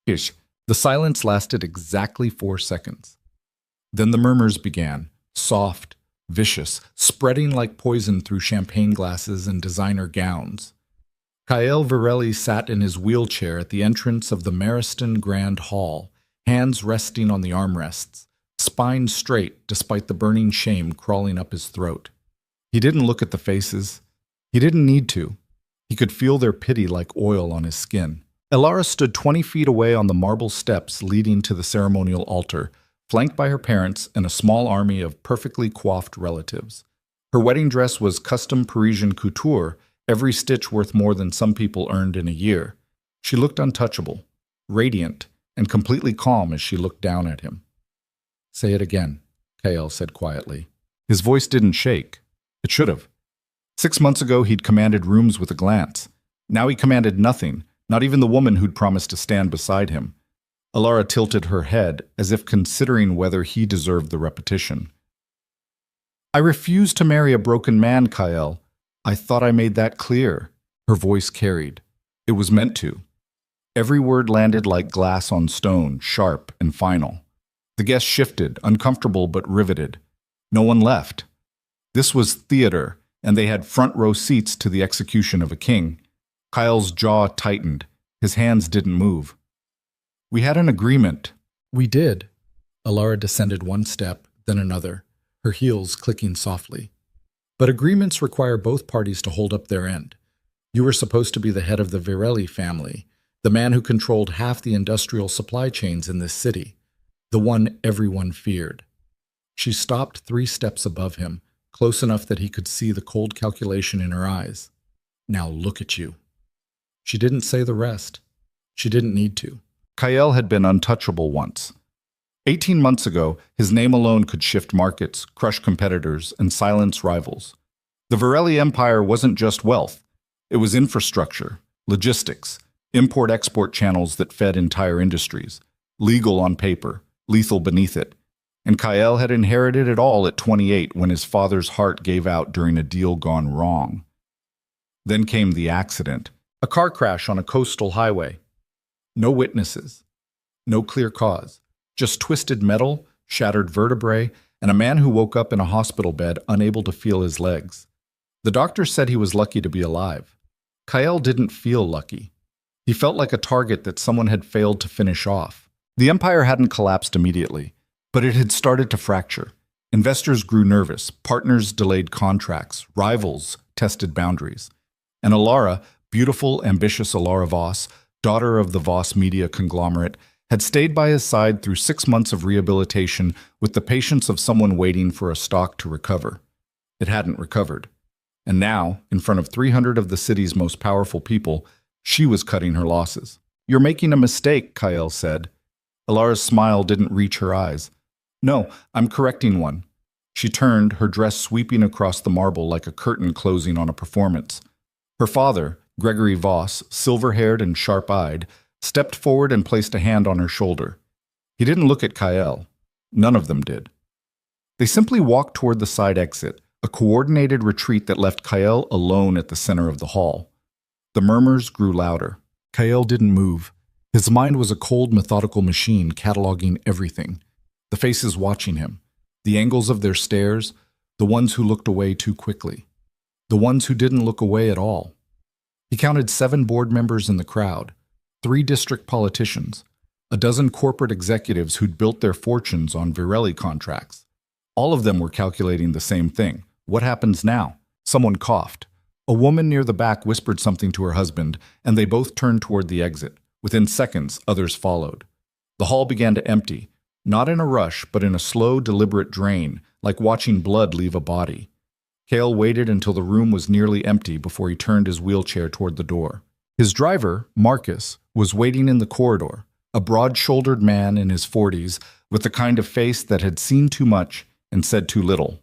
Ish. The silence lasted exactly 4 seconds. Then the murmurs began, soft, vicious, spreading like poison through champagne glasses and designer gowns. Kael Varelli sat in his wheelchair at the entrance of the Mariston Grand Hall, hands resting on the armrests, spine straight despite the burning shame crawling up his throat. He didn't look at the faces. He didn't need to. He could feel their pity like oil on his skin. Elara stood 20 feet away on the marble steps leading to the ceremonial altar, flanked by her parents and a small army of perfectly coiffed relatives. Her wedding dress was custom Parisian couture, every stitch worth more than some people earned in a year. She looked untouchable, radiant, and completely calm as she looked down at him. "Say it again," Kael said quietly. His voice didn't shake. It should have. 6 months ago, he'd commanded rooms with a glance. Now he commanded nothing, not even the woman who'd promised to stand beside him. Elara tilted her head, as if considering whether he deserved the repetition. "I refuse to marry a broken man, Kael. I thought I made that clear." Her voice carried. It was meant to. Every word landed like glass on stone, sharp and final. The guests shifted, uncomfortable but riveted. No one left. This was theater, and they had front-row seats to the execution of a king. Kyle's jaw tightened. His hands didn't move. "We had an agreement." "We did." Elara descended one step, then another, her heels clicking softly. "But agreements require both parties to hold up their end. You were supposed to be the head of the Varelli family, the man who controlled half the industrial supply chains in this city, the one everyone feared." She stopped 3 steps above him, close enough that he could see the cold calculation in her eyes. "Now look at you." She didn't say the rest. She didn't need to. Kael had been untouchable once. 18 months ago, his name alone could shift markets, crush competitors, and silence rivals. The Varelli Empire wasn't just wealth. It was infrastructure, logistics, import-export channels that fed entire industries, legal on paper, lethal beneath it. And Kael had inherited it all at 28 when his father's heart gave out during a deal gone wrong. Then came the accident, a car crash on a coastal highway. No witnesses, no clear cause, just twisted metal, shattered vertebrae, and a man who woke up in a hospital bed unable to feel his legs. The doctor said he was lucky to be alive. Kael didn't feel lucky. He felt like a target that someone had failed to finish off. The empire hadn't collapsed immediately, but it had started to fracture. Investors grew nervous, partners delayed contracts, rivals tested boundaries. And Elara, beautiful, ambitious Elara Voss, daughter of the Voss media conglomerate, had stayed by his side through 6 months of rehabilitation with the patience of someone waiting for a stock to recover. It hadn't recovered. And now, in front of 300 of the city's most powerful people, she was cutting her losses. "You're making a mistake," Kael said. Elara's smile didn't reach her eyes. "No, I'm correcting one." She turned, her dress sweeping across the marble like a curtain closing on a performance. Her father, Gregory Voss, silver-haired and sharp-eyed, stepped forward and placed a hand on her shoulder. He didn't look at Kael. None of them did. They simply walked toward the side exit, a coordinated retreat that left Kael alone at the center of the hall. The murmurs grew louder. Kael didn't move. His mind was a cold, methodical machine cataloging everything. The faces watching him, the angles of their stares, the ones who looked away too quickly, the ones who didn't look away at all. He counted 7 board members in the crowd, 3 district politicians, a dozen corporate executives who'd built their fortunes on Varelli contracts. All of them were calculating the same thing. What happens now? Someone coughed. A woman near the back whispered something to her husband, and they both turned toward the exit. Within seconds, others followed. The hall began to empty, not in a rush, but in a slow, deliberate drain, like watching blood leave a body. Kael waited until the room was nearly empty before he turned his wheelchair toward the door. His driver, Marcus, was waiting in the corridor, a broad-shouldered man in his 40s with the kind of face that had seen too much and said too little.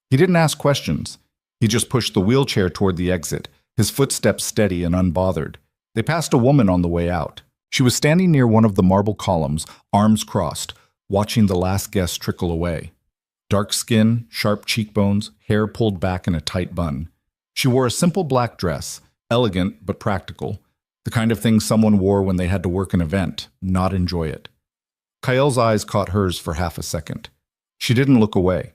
He didn't ask questions. He just pushed the wheelchair toward the exit, his footsteps steady and unbothered. They passed a woman on the way out. She was standing near one of the marble columns, arms crossed, watching the last guest trickle away. Dark skin, sharp cheekbones, hair pulled back in a tight bun. She wore a simple black dress, elegant but practical. The kind of thing someone wore when they had to work an event, not enjoy it. Kael's eyes caught hers for half a second. She didn't look away.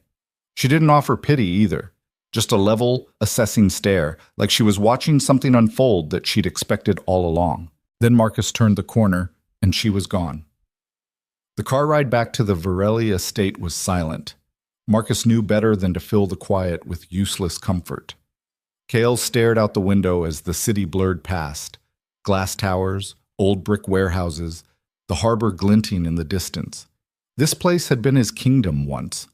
She didn't offer pity either, just a level, assessing stare, like she was watching something unfold that she'd expected all along. Then Marcus turned the corner, and she was gone. The car ride back to the Varelli estate was silent. Marcus knew better than to fill the quiet with useless comfort. Kael stared out the window as the city blurred past. Glass towers, old brick warehouses, the harbor glinting in the distance. This place had been his kingdom once.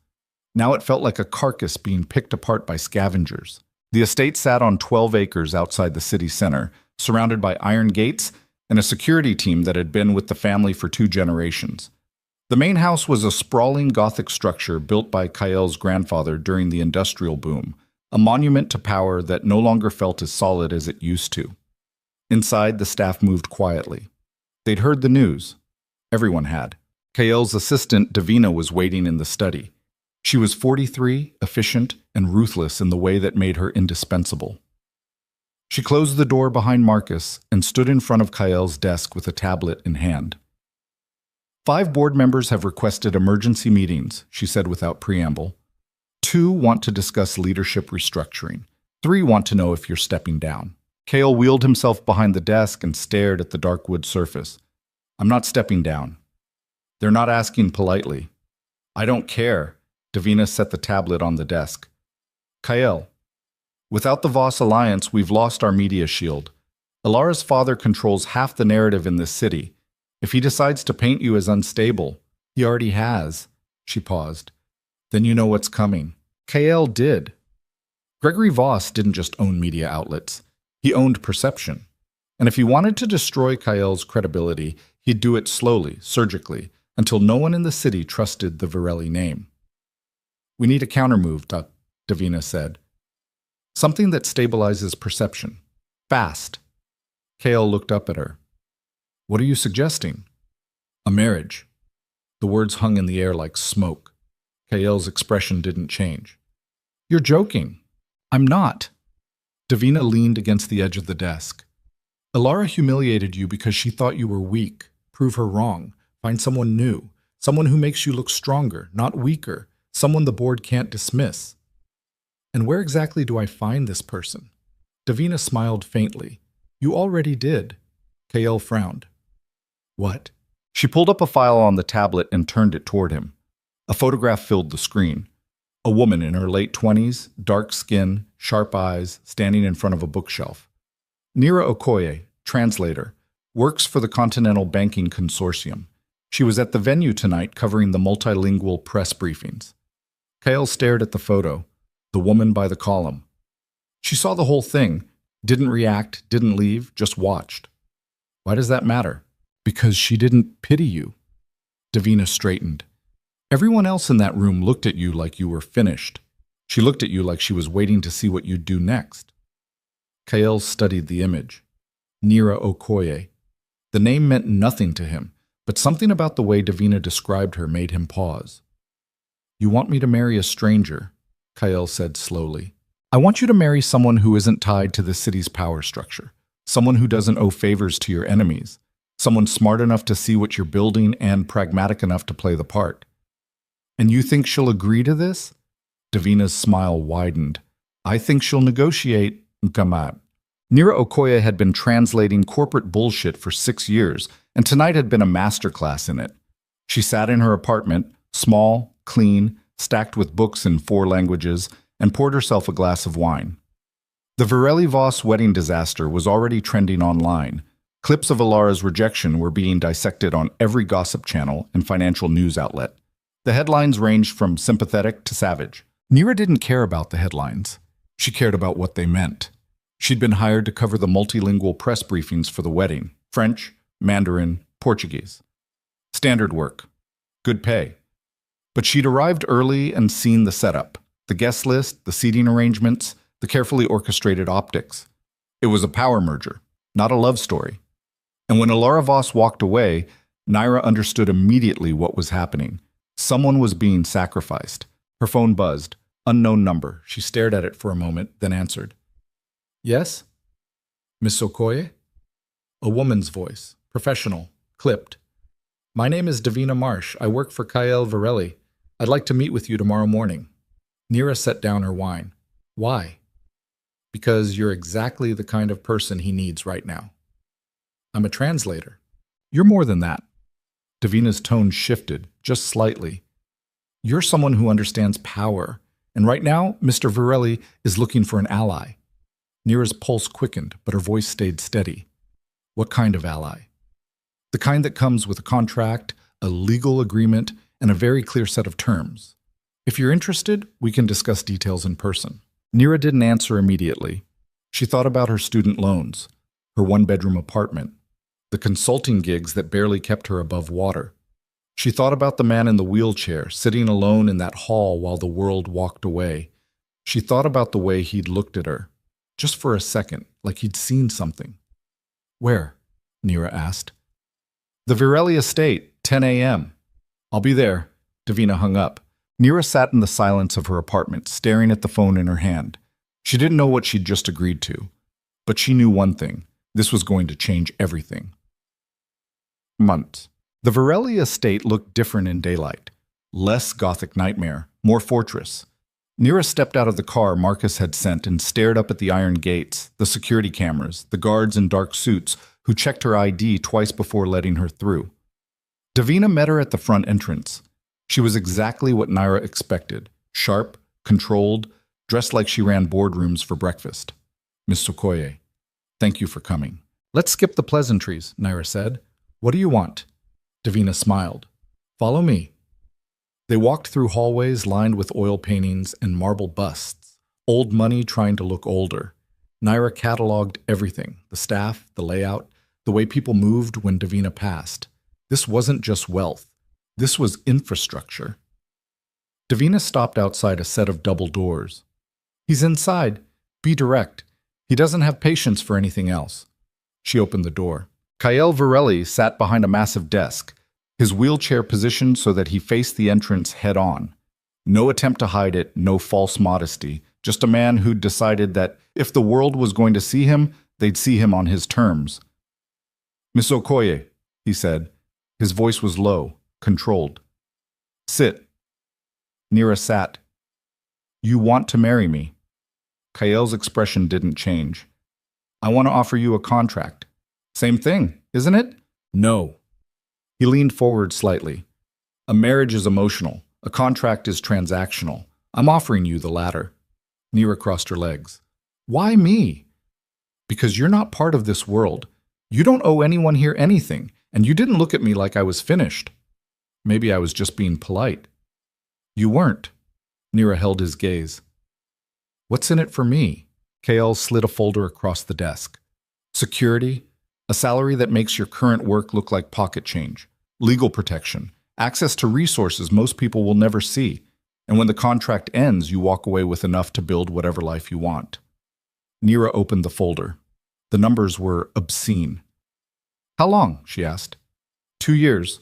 Now it felt like a carcass being picked apart by scavengers. The estate sat on 12 acres outside the city center, surrounded by iron gates and a security team that had been with the family for 2 generations. The main house was a sprawling Gothic structure built by Kael's grandfather during the industrial boom, a monument to power that no longer felt as solid as it used to. Inside, the staff moved quietly. They'd heard the news. Everyone had. Kael's assistant, Davina, was waiting in the study. She was 43, efficient, and ruthless in the way that made her indispensable. She closed the door behind Marcus and stood in front of Kael's desk with a tablet in hand. 5 board members have requested emergency meetings, she said without preamble. 2 want to discuss leadership restructuring. 3 want to know if you're stepping down. Kael wheeled himself behind the desk and stared at the dark wood surface. I'm not stepping down. They're not asking politely. I don't care. Davina set the tablet on the desk. Kael, without the Voss Alliance, we've lost our media shield. Alara's father controls half the narrative in this city. If he decides to paint you as unstable, he already has. She paused. Then you know what's coming. Kael did. Gregory Voss didn't just own media outlets. He owned perception. And if he wanted to destroy Kael's credibility, he'd do it slowly, surgically, until no one in the city trusted the Varelli name. We need a countermove, Davina said. Something that stabilizes perception. Fast. Kael looked up at her. What are you suggesting? A marriage. The words hung in the air like smoke. Kael's expression didn't change. You're joking. I'm not. Davina leaned against the edge of the desk. Alara humiliated you because she thought you were weak. Prove her wrong. Find someone new. Someone who makes you look stronger, not weaker. Someone the board can't dismiss. And where exactly do I find this person? Davina smiled faintly. You already did. Kael frowned. What? She pulled up a file on the tablet and turned it toward him. A photograph filled the screen. A woman in her late 20s, dark skin, sharp eyes, standing in front of a bookshelf. Nira Okoye, translator, works for the Continental Banking Consortium. She was at the venue tonight covering the multilingual press briefings. Kael stared at the photo, the woman by the column. She saw the whole thing, didn't react, didn't leave, just watched. Why does that matter? Because she didn't pity you. Davina straightened. Everyone else in that room looked at you like you were finished. She looked at you like she was waiting to see what you'd do next. Kael studied the image. Nira Okoye. The name meant nothing to him, but something about the way Davina described her made him pause. You want me to marry a stranger, Kael said slowly. I want you to marry someone who isn't tied to the city's power structure, someone who doesn't owe favors to your enemies, someone smart enough to see what you're building and pragmatic enough to play the part. And you think she'll agree to this? Davina's smile widened. I think she'll negotiate, Nkamab. Nira Okoye had been translating corporate bullshit for 6 years, and tonight had been a masterclass in it. She sat in her apartment, small, clean, stacked with books in 4 languages, and poured herself a glass of wine. The Varelli Voss wedding disaster was already trending online. Clips of Alara's rejection were being dissected on every gossip channel and financial news outlet. The headlines ranged from sympathetic to savage. Nira didn't care about the headlines. She cared about what they meant. She'd been hired to cover the multilingual press briefings for the wedding. French, Mandarin, Portuguese. Standard work. Good pay. But she'd arrived early and seen the setup. The guest list, the seating arrangements, the carefully orchestrated optics. It was a power merger, not a love story. And when Alara Voss walked away, Nira understood immediately what was happening. Someone was being sacrificed. Her phone buzzed. Unknown number. She stared at it for a moment, then answered. Yes? Miss Okoye? A woman's voice, professional, clipped. My name is Davina Marsh. I work for Kael Varelli. I'd like to meet with you tomorrow morning. Nira set down her wine. Why? Because you're exactly the kind of person he needs right now. I'm a translator. You're more than that. Davina's tone shifted, just slightly. You're someone who understands power, and right now, Mr. Varelli is looking for an ally. Nira's pulse quickened, but her voice stayed steady. What kind of ally? The kind that comes with a contract, a legal agreement, and a very clear set of terms. If you're interested, we can discuss details in person. Nira didn't answer immediately. She thought about her student loans, her one-bedroom apartment, the consulting gigs that barely kept her above water. She thought about the man in the wheelchair, sitting alone in that hall while the world walked away. She thought about the way he'd looked at her, just for a second, like he'd seen something. Where? Nira asked. The Varelli estate, 10 a.m. I'll be there. Davina hung up. Nira sat in the silence of her apartment, staring at the phone in her hand. She didn't know what she'd just agreed to, but she knew one thing. This was going to change everything. Months. The Varelli estate looked different in daylight. Less Gothic nightmare, more fortress. Nira stepped out of the car Marcus had sent and stared up at the iron gates, the security cameras, the guards in dark suits who checked her ID twice before letting her through. Davina met her at the front entrance. She was exactly what Nira expected, sharp, controlled, dressed like she ran boardrooms for breakfast. Miss Okoye, thank you for coming. Let's skip the pleasantries, Nira said. What do you want? Davina smiled. Follow me. They walked through hallways lined with oil paintings and marble busts, old money trying to look older. Nira cataloged everything, the staff, the layout, the way people moved when Davina passed. This wasn't just wealth. This was infrastructure. Davina stopped outside a set of double doors. He's inside. Be direct. He doesn't have patience for anything else. She opened the door. Kael Varelli sat behind a massive desk, his wheelchair positioned so that he faced the entrance head-on. No attempt to hide it, no false modesty, just a man who'd decided that if the world was going to see him, they'd see him on his terms. Miss Okoye, he said. His voice was low, controlled. Sit. Nira sat. You want to marry me? Kael's expression didn't change. I want to offer you a contract. Same thing, isn't it? No. He leaned forward slightly. A marriage is emotional. A contract is transactional. I'm offering you the latter. Nira crossed her legs. Why me? Because you're not part of this world. You don't owe anyone here anything, and you didn't look at me like I was finished. Maybe I was just being polite. You weren't. Nira held his gaze. What's in it for me? Kael slid a folder across the desk. Security, a salary that makes your current work look like pocket change, legal protection, access to resources most people will never see, and when the contract ends, you walk away with enough to build whatever life you want. Nira opened the folder. The numbers were obscene. How long? She asked. 2 years.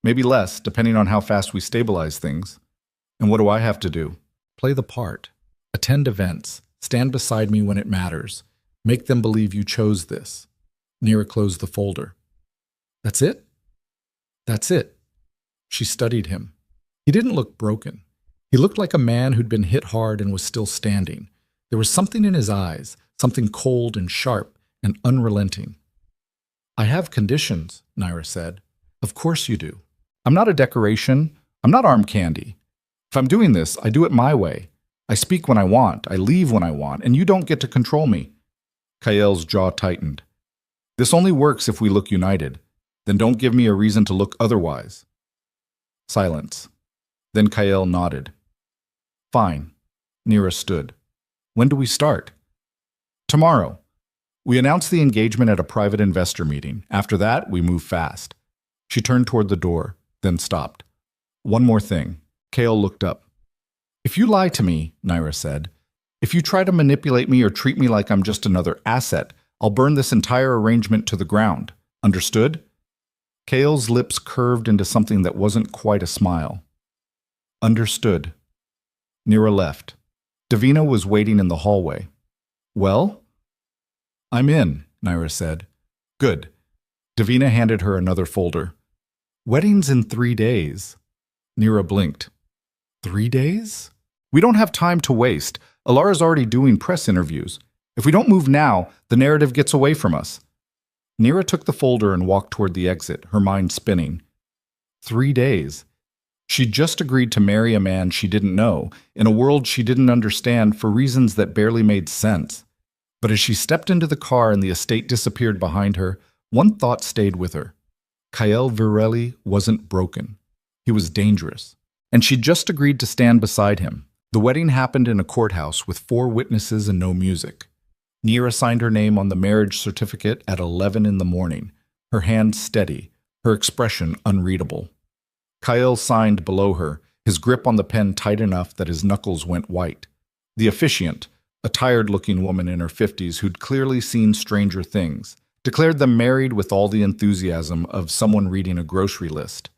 Maybe less, depending on how fast we stabilize things. And what do I have to do? Play the part. Attend events. Stand beside me when it matters. Make them believe you chose this. Nira closed the folder. That's it? That's it. She studied him. He didn't look broken. He looked like a man who'd been hit hard and was still standing. There was something in his eyes, something cold and sharp and unrelenting. I have conditions, Nira said. Of course you do. I'm not a decoration. I'm not arm candy. If I'm doing this, I do it my way. I speak when I want. I leave when I want, and you don't get to control me. Kael's jaw tightened. This only works if we look united. Then don't give me a reason to look otherwise. Silence. Then Kael nodded. Fine. Nira stood. When do we start? Tomorrow. We announce the engagement at a private investor meeting. After that, we move fast. She turned toward the door, then stopped. One more thing. Kael looked up. If you lie to me, Nira said, if you try to manipulate me or treat me like I'm just another asset, I'll burn this entire arrangement to the ground. Understood? Kael's lips curved into something that wasn't quite a smile. Understood. Nira left. Davina was waiting in the hallway. Well? I'm in, Nira said. Good. Davina handed her another folder. Weddings in 3 days. Nira blinked. 3 days? We don't have time to waste. Alara's already doing press interviews. If we don't move now, the narrative gets away from us. Nira took the folder and walked toward the exit, her mind spinning. 3 days. She'd just agreed to marry a man she didn't know, in a world she didn't understand for reasons that barely made sense. But as she stepped into the car and the estate disappeared behind her, one thought stayed with her. Kael Virelli wasn't broken. He was dangerous. And she'd just agreed to stand beside him. The wedding happened in a courthouse with 4 witnesses and no music. Nira signed her name on the marriage certificate at 11 in the morning, her hand steady, her expression unreadable. Kael signed below her, his grip on the pen tight enough that his knuckles went white. The officiant, a tired-looking woman in her 50s who'd clearly seen stranger things, declared them married with all the enthusiasm of someone reading a grocery list.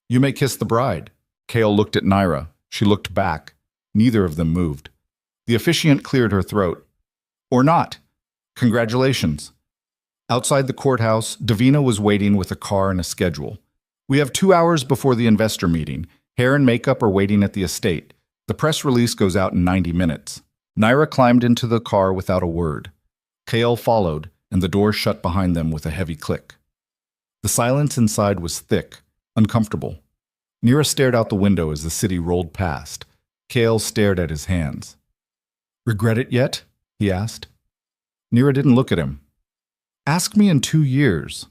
You may kiss the bride. Kael looked at Nira. She looked back. Neither of them moved. The officiant cleared her throat. Or not. Congratulations. Outside the courthouse, Davina was waiting with a car and a schedule. We have 2 hours before the investor meeting. Hair and makeup are waiting at the estate. The press release goes out in 90 minutes. Nira climbed into the car without a word. Kael followed, and the door shut behind them with a heavy click. The silence inside was thick, uncomfortable. Nira stared out the window as the city rolled past. Kael stared at his hands. Regret it yet? He asked. Nira didn't look at him. Ask me in 2 years.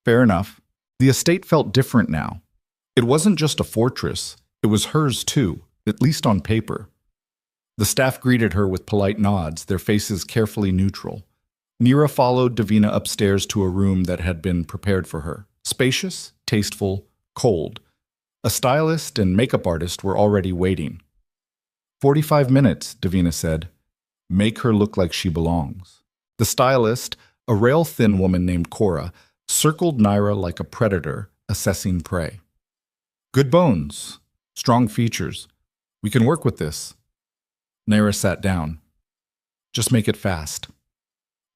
Fair enough. The estate felt different now. It wasn't just a fortress. It was hers too, at least on paper. The staff greeted her with polite nods, their faces carefully neutral. Nira followed Davina upstairs to a room that had been prepared for her. Spacious, tasteful, cold. A stylist and makeup artist were already waiting. 45 minutes, Davina said. Make her look like she belongs. The stylist, a rail-thin woman named Cora, circled Nira like a predator assessing prey. Good bones, strong features. We can work with this. Nira sat down. Just make it fast.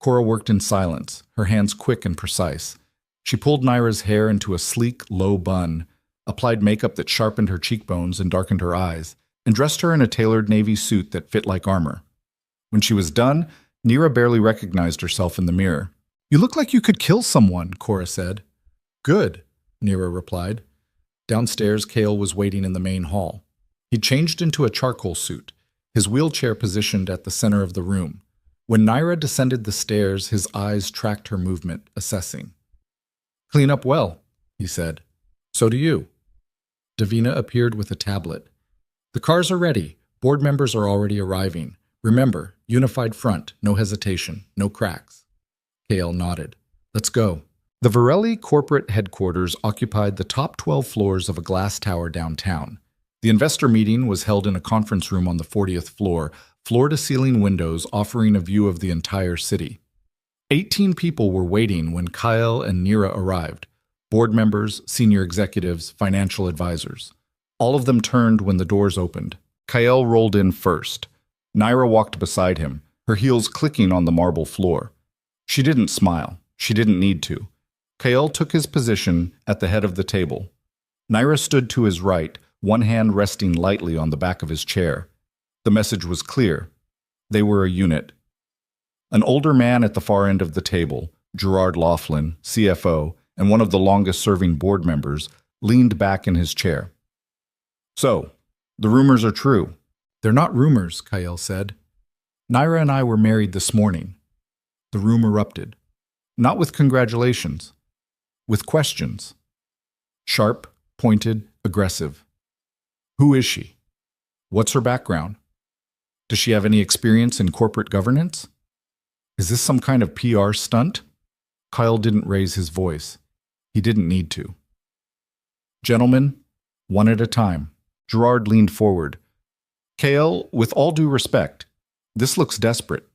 Cora worked in silence, her hands quick and precise. She pulled Nira's hair into a sleek, low bun, applied makeup that sharpened her cheekbones and darkened her eyes, and dressed her in a tailored navy suit that fit like armor. When she was done, Nira barely recognized herself in the mirror. You look like you could kill someone, Cora said. Good, Nira replied. Downstairs, Kael was waiting in the main hall. He'd changed into a charcoal suit, his wheelchair positioned at the center of the room. When Nira descended the stairs, his eyes tracked her movement, assessing. Clean up well, he said. So do you. Davina appeared with a tablet. The cars are ready. Board members are already arriving. Remember, unified front, no hesitation, no cracks. Kael nodded. Let's go. The Virelli corporate headquarters occupied the top 12 floors of a glass tower downtown. The investor meeting was held in a conference room on the 40th floor, floor-to-ceiling windows offering a view of the entire city. 18 people were waiting when Kael and Nira arrived. Board members, senior executives, financial advisors. All of them turned when the doors opened. Kael rolled in first. Nira walked beside him, her heels clicking on the marble floor. She didn't smile. She didn't need to. Kael took his position at the head of the table. Nira stood to his right, one hand resting lightly on the back of his chair. The message was clear. They were a unit. An older man at the far end of the table, Gerard Laughlin, CFO, and one of the longest-serving board members, leaned back in his chair. So, the rumors are true. They're not rumors, Kael said. Nira and I were married this morning. The room erupted. Not with congratulations. With questions. Sharp, pointed, aggressive. Who is she? What's her background? Does she have any experience in corporate governance? Is this some kind of PR stunt? Kael didn't raise his voice. He didn't need to. Gentlemen, one at a time. Gerard leaned forward. Kael, with all due respect, this looks desperate.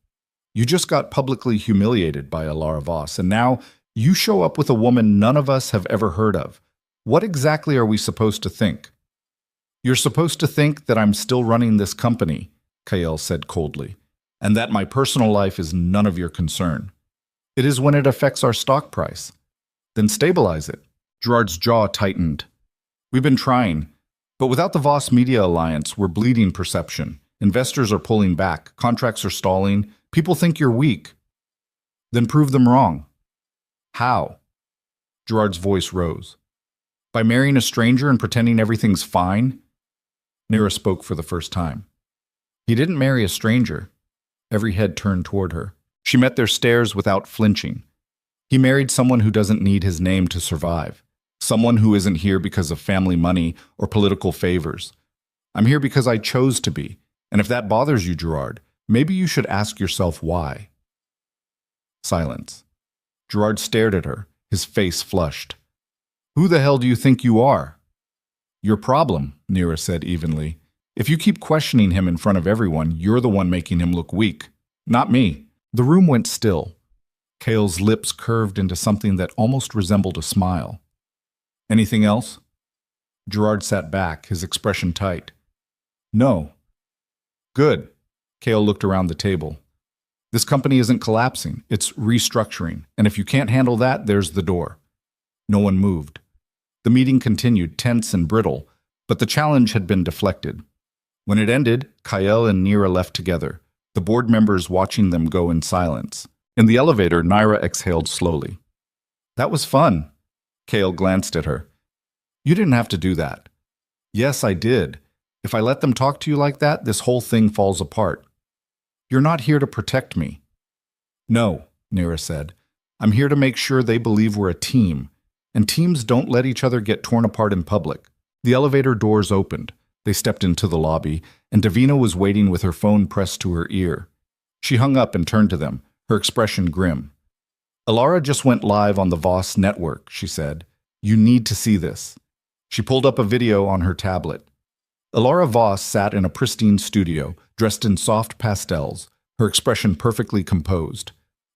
You just got publicly humiliated by Alara Voss, and now you show up with a woman none of us have ever heard of. What exactly are we supposed to think? You're supposed to think that I'm still running this company, Kael said coldly, and that my personal life is none of your concern. It is when it affects our stock price. Then stabilize it. Gerard's jaw tightened. We've been trying, but without the Voss Media Alliance, we're bleeding perception. Investors are pulling back, contracts are stalling, people think you're weak. Then prove them wrong. How? Gerard's voice rose. By marrying a stranger and pretending everything's fine? Nira spoke for the first time. He didn't marry a stranger. Every head turned toward her. She met their stares without flinching. He married someone who doesn't need his name to survive. Someone who isn't here because of family money or political favors. I'm here because I chose to be. And if that bothers you, Gerard, maybe you should ask yourself why. Silence. Gerard stared at her, his face flushed. Who the hell do you think you are? Your problem, Nira said evenly. If you keep questioning him in front of everyone, you're the one making him look weak. Not me. The room went still. Cale's lips curved into something that almost resembled a smile. Anything else? Gerard sat back, his expression tight. No. Good. Cale looked around the table. This company isn't collapsing, it's restructuring, and if you can't handle that, there's the door. No one moved. The meeting continued, tense and brittle, but the challenge had been deflected. When it ended, Kyle and Nira left together, the board members watching them go in silence. In the elevator, Nira exhaled slowly. That was fun. Cale glanced at her. You didn't have to do that. Yes, I did. If I let them talk to you like that, this whole thing falls apart. You're not here to protect me. No, Nira said. I'm here to make sure they believe we're a team, and teams don't let each other get torn apart in public. The elevator doors opened. They stepped into the lobby, and Davina was waiting with her phone pressed to her ear. She hung up and turned to them, her expression grim. Alara just went live on the Voss network, she said. You need to see this. She pulled up a video on her tablet. Alara Voss sat in a pristine studio, dressed in soft pastels, her expression perfectly composed.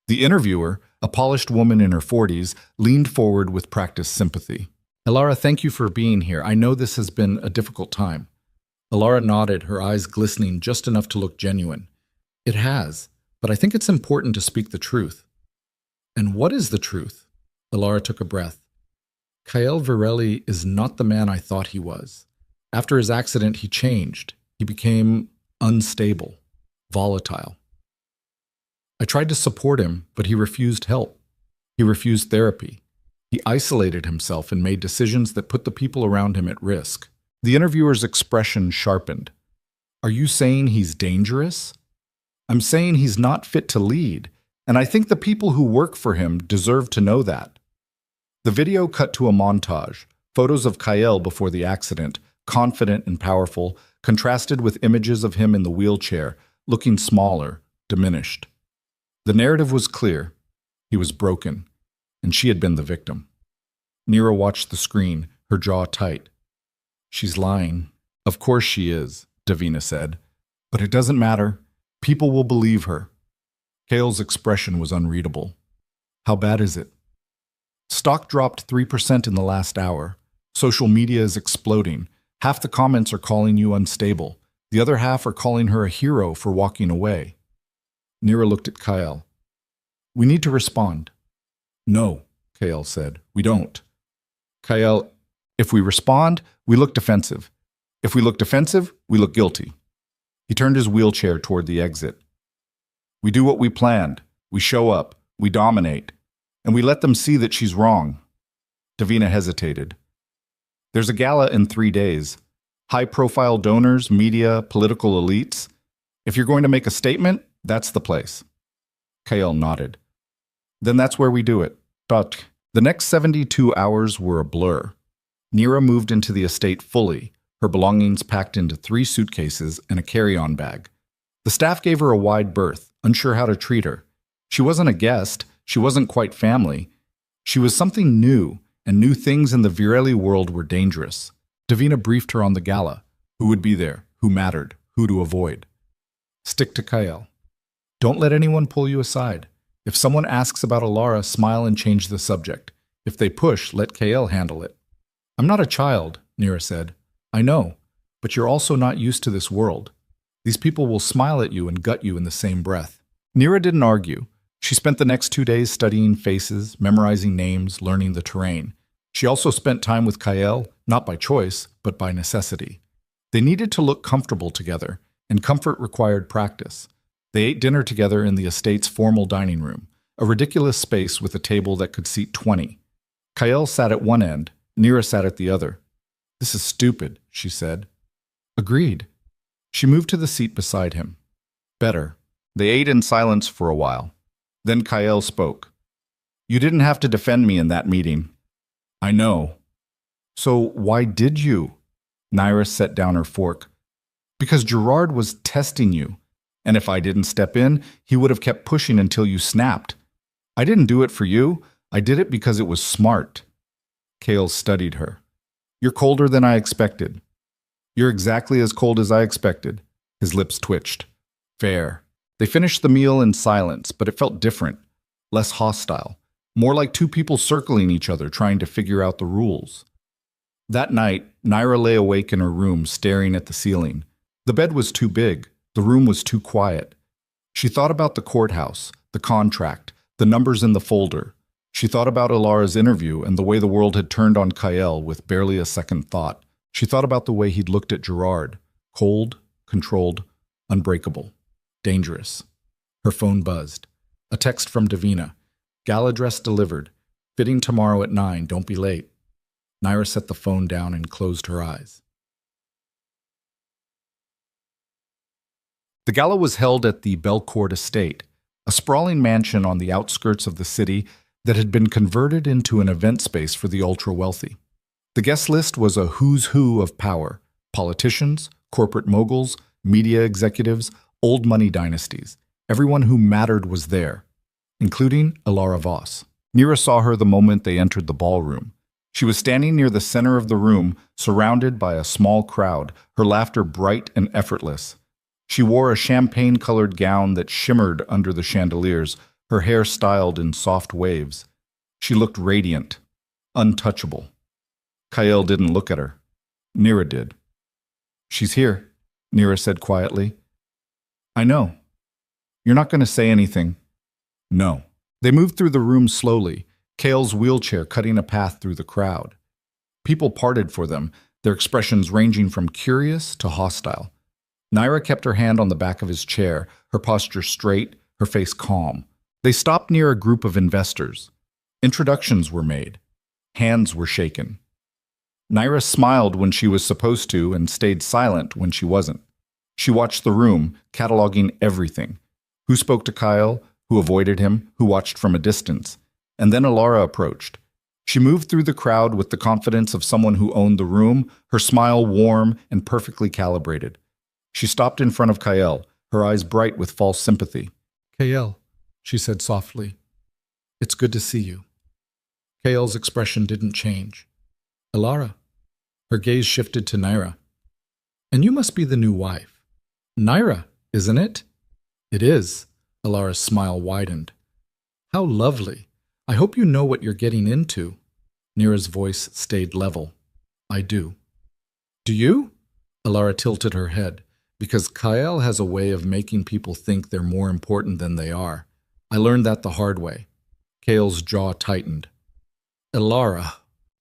The interviewer, a polished woman in her 40s, leaned forward with practiced sympathy. Alara, thank you for being here. I know this has been a difficult time. Alara nodded, her eyes glistening just enough to look genuine. It has, but I think it's important to speak the truth. And what is the truth? Alara took a breath. Kyle Virelli is not the man I thought he was. After his accident, he changed. He became unstable, volatile. I tried to support him, but he refused help. He refused therapy. He isolated himself and made decisions that put the people around him at risk. The interviewer's expression sharpened. Are you saying he's dangerous? I'm saying he's not fit to lead, and I think the people who work for him deserve to know that. The video cut to a montage, photos of Kyle before the accident, confident and powerful, contrasted with images of him in the wheelchair, looking smaller, diminished. The narrative was clear. He was broken, and she had been the victim. Nira watched the screen, her jaw tight. She's lying. Of course she is, Davina said. But it doesn't matter. People will believe her. Cale's expression was unreadable. How bad is it? Stock dropped 3% in the last hour. Social media is exploding. Half the comments are calling you unstable. The other half are calling her a hero for walking away. Nira looked at Kyle. We need to respond. No, Kyle said. We don't. Kyle, if we respond, we look defensive. If we look defensive, we look guilty. He turned his wheelchair toward the exit. We do what we planned. We show up. We dominate. And we let them see that she's wrong. Davina hesitated. There's a gala in 3 days. High-profile donors, media, political elites. If you're going to make a statement, that's the place. Kyle nodded. Then that's where we do it. But the next 72 hours were a blur. Nira moved into the estate fully, her belongings packed into 3 suitcases and a carry-on bag. The staff gave her a wide berth, unsure how to treat her. She wasn't a guest. She wasn't quite family. She was something new, and new things in the Virelli world were dangerous. Davina briefed her on the gala, who would be there, who mattered, who to avoid. Stick to Kyle. Don't let anyone pull you aside. If someone asks about Alara, smile and change the subject. If they push, let Kyle handle it. I'm not a child, Nira said. I know, but you're also not used to this world. These people will smile at you and gut you in the same breath. Nira didn't argue. She spent the next 2 days studying faces, memorizing names, learning the terrain. She also spent time with Kael, not by choice, but by necessity. They needed to look comfortable together, and comfort required practice. They ate dinner together in the estate's formal dining room, a ridiculous space with a table that could seat 20. Kael sat at one end, Nira sat at the other. "This is stupid," she said. "Agreed." She moved to the seat beside him. "Better." They ate in silence for a while. Then Kael spoke. "You didn't have to defend me in that meeting." "I know." "So why did you?" Nira set down her fork. "Because Gerard was testing you, and if I didn't step in, he would have kept pushing until you snapped. I didn't do it for you. I did it because it was smart." Kael studied her. "You're colder than I expected." "You're exactly as cold as I expected." His lips twitched. "Fair." They finished the meal in silence, but it felt different, less hostile, more like two people circling each other trying to figure out the rules. That night, Nira lay awake in her room staring at the ceiling. The bed was too big, the room was too quiet. She thought about the courthouse, the contract, the numbers in the folder. She thought about Ilara's interview and the way the world had turned on Kael with barely a second thought. She thought about the way he'd looked at Gerard, cold, controlled, unbreakable. Dangerous. Her phone buzzed. A text from Davina. "Gala dress delivered. Fitting tomorrow at 9. Don't be late." Nira set the phone down and closed her eyes. The gala was held at the Belcourt Estate, a sprawling mansion on the outskirts of the city that had been converted into an event space for the ultra-wealthy. The guest list was a who's who of power: politicians, corporate moguls, media executives, old money dynasties. Everyone who mattered was there, including Ilara Voss. Nira saw her the moment they entered the ballroom. She was standing near the center of the room, surrounded by a small crowd, her laughter bright and effortless. She wore a champagne-colored gown that shimmered under the chandeliers, her hair styled in soft waves. She looked radiant, untouchable. Kael didn't look at her. Nira did. "She's here," Nira said quietly. "I know. You're not going to say anything." "No." They moved through the room slowly, Kael's wheelchair cutting a path through the crowd. People parted for them, their expressions ranging from curious to hostile. Nira kept her hand on the back of his chair, her posture straight, her face calm. They stopped near a group of investors. Introductions were made. Hands were shaken. Nira smiled when she was supposed to and stayed silent when she wasn't. She watched the room, cataloging everything. Who spoke to Kael, who avoided him, who watched from a distance. And then Ilara approached. She moved through the crowd with the confidence of someone who owned the room, her smile warm and perfectly calibrated. She stopped in front of Kael, her eyes bright with false sympathy. "Kael," she said softly, "it's good to see you." Kael's expression didn't change. "Ilara." Her gaze shifted to Nira. "And you must be the new wife." "Nira, isn't it?" "It is." Ilara's smile widened. "How lovely. I hope you know what you're getting into." Nira's voice stayed level. "I do." "Do you?" Ilara tilted her head. "Because Kael has a way of making people think they're more important than they are. I learned that the hard way." Kael's jaw tightened. "Ilara."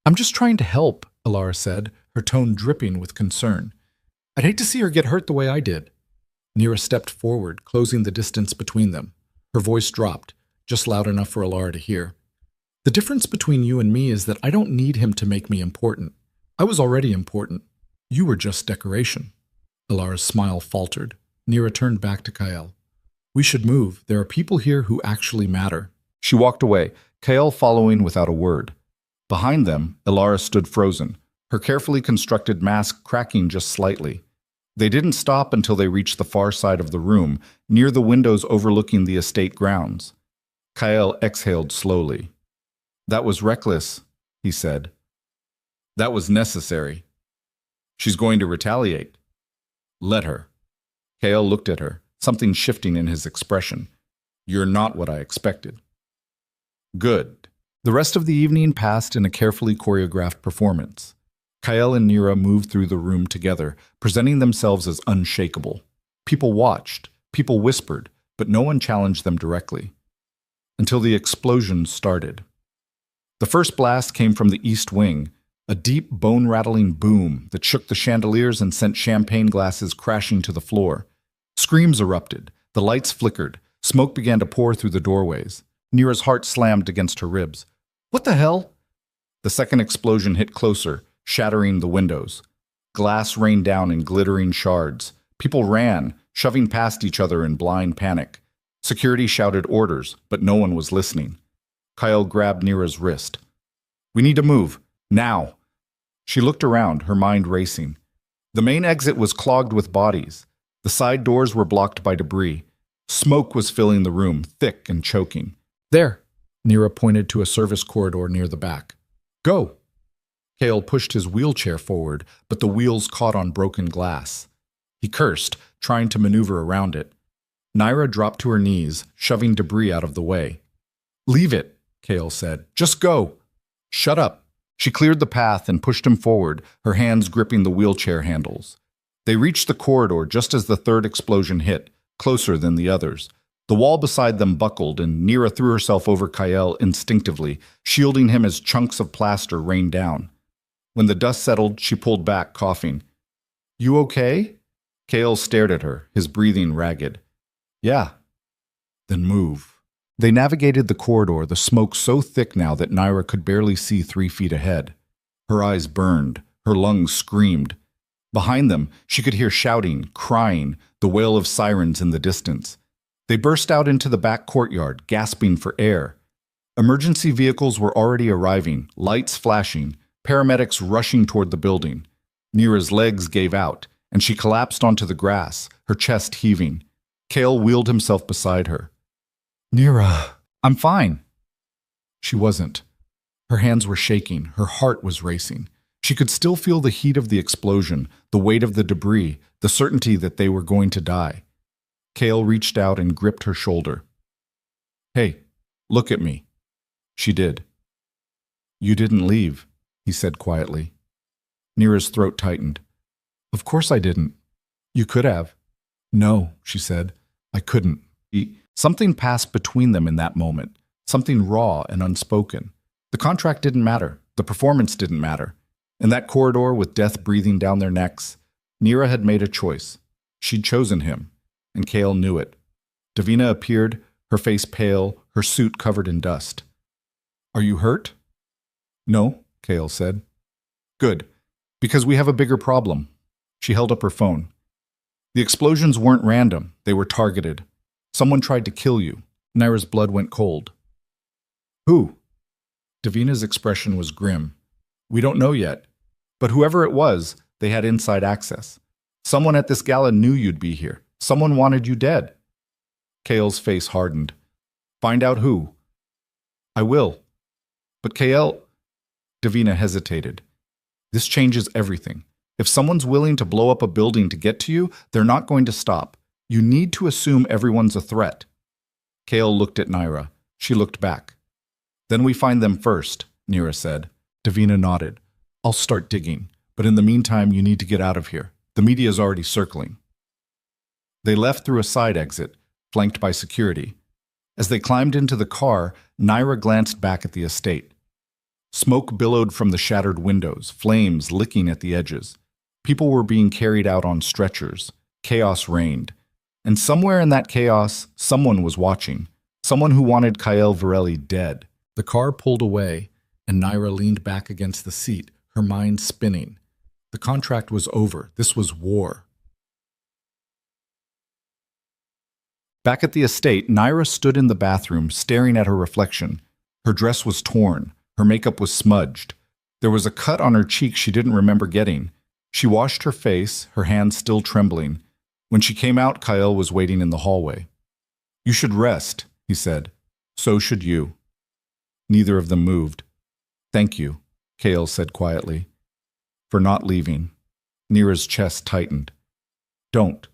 "I'm just trying to help," Ilara said, her tone dripping with concern. "I'd hate to see her get hurt the way I did." Nira stepped forward, closing the distance between them. Her voice dropped, just loud enough for Ilara to hear. "The difference between you and me is that I don't need him to make me important. I was already important. You were just decoration." Ilara's smile faltered. Nira turned back to Kael. "We should move. There are people here who actually matter." She walked away, Kael following without a word. Behind them, Ilara stood frozen, her carefully constructed mask cracking just slightly. They didn't stop until they reached the far side of the room, near the windows overlooking the estate grounds. Kael exhaled slowly. "That was reckless," he said. "That was necessary. She's going to retaliate. Let her." Kael looked at her, something shifting in his expression. "You're not what I expected." "Good." The rest of the evening passed in a carefully choreographed performance. Kael and Nira moved through the room together, presenting themselves as unshakable. People watched, people whispered, but no one challenged them directly. until the explosion started. The first blast came from the east wing, a deep, bone-rattling boom that shook the chandeliers and sent champagne glasses crashing to the floor. Screams erupted, the lights flickered, smoke began to pour through the doorways. Nira's heart slammed against her ribs. "What the hell?" The second explosion hit closer, shattering the windows. Glass rained down in glittering shards. People ran, shoving past each other in blind panic. Security shouted orders, but no one was listening. Kyle grabbed Nira's wrist. "We need to move. Now." She looked around, her mind racing. The main exit was clogged with bodies. The side doors were blocked by debris. Smoke was filling the room, thick and choking. "There," Nira pointed to a service corridor near the back. "Go." Kale pushed his wheelchair forward, but the wheels caught on broken glass. He cursed, trying to maneuver around it. Nira dropped to her knees, shoving debris out of the way. "Leave it," Kale said. "Just go." "Shut up." She cleared the path and pushed him forward, her hands gripping the wheelchair handles. They reached the corridor just as the third explosion hit, closer than the others. The wall beside them buckled, and Nira threw herself over Kyle instinctively, shielding him as chunks of plaster rained down. When the dust settled, she pulled back, coughing. "You okay?" Kale stared at her, his breathing ragged. "Yeah." "Then move." They navigated the corridor, the smoke so thick now that Nira could barely see 3 feet ahead. Her eyes burned, her lungs screamed. Behind them, she could hear shouting, crying, the wail of sirens in the distance. They burst out into the back courtyard, gasping for air. Emergency vehicles were already arriving, lights flashing, paramedics rushing toward the building. Nira's legs gave out, and she collapsed onto the grass, her chest heaving. Kale wheeled himself beside her. "Nira, I'm fine." She wasn't. Her hands were shaking, her heart was racing. She could still feel the heat of the explosion, the weight of the debris, the certainty that they were going to die. Kale reached out and gripped her shoulder. "Hey, look at me." She did. "You didn't leave," he said quietly. Nira's throat tightened. "Of course I didn't." "You could have." "No," she said. "I couldn't." Something passed between them in that moment, something raw and unspoken. The contract didn't matter. The performance didn't matter. In that corridor with death breathing down their necks, Nira had made a choice. She'd chosen him, and Kale knew it. Davina appeared, her face pale, her suit covered in dust. "Are you hurt?" "No," Kale said. "Good, because we have a bigger problem." She held up her phone. "The explosions weren't random. They were targeted. Someone tried to kill you." Nira's blood went cold. "Who?" Davina's expression was grim. "We don't know yet. But whoever it was, they had inside access. Someone at this gala knew you'd be here. Someone wanted you dead." Kale's face hardened. "Find out who." "I will." "But Kale—" Davina hesitated. "This changes everything. If someone's willing to blow up a building to get to you, they're not going to stop. You need to assume everyone's a threat." Kale looked at Nira. She looked back. "Then we find them first," Nira said. Davina nodded. "I'll start digging, but in the meantime you need to get out of here. The media's already circling." They left through a side exit, flanked by security. As they climbed into the car, Nira glanced back at the estate. Smoke billowed from the shattered windows, flames licking at the edges. People were being carried out on stretchers. Chaos reigned. And somewhere in that chaos, someone was watching. Someone who wanted Kyle Varelli dead. The car pulled away, and Nira leaned back against the seat, her mind spinning. The contract was over. This was war. Back at the estate, Nira stood in the bathroom, staring at her reflection. Her dress was torn. Her makeup was smudged. There was a cut on her cheek she didn't remember getting. She washed her face, her hands still trembling. When she came out, Kyle was waiting in the hallway. "You should rest," he said. "So should you." Neither of them moved. "Thank you," Kale said quietly. "For not leaving." Nira's chest tightened. "Don't."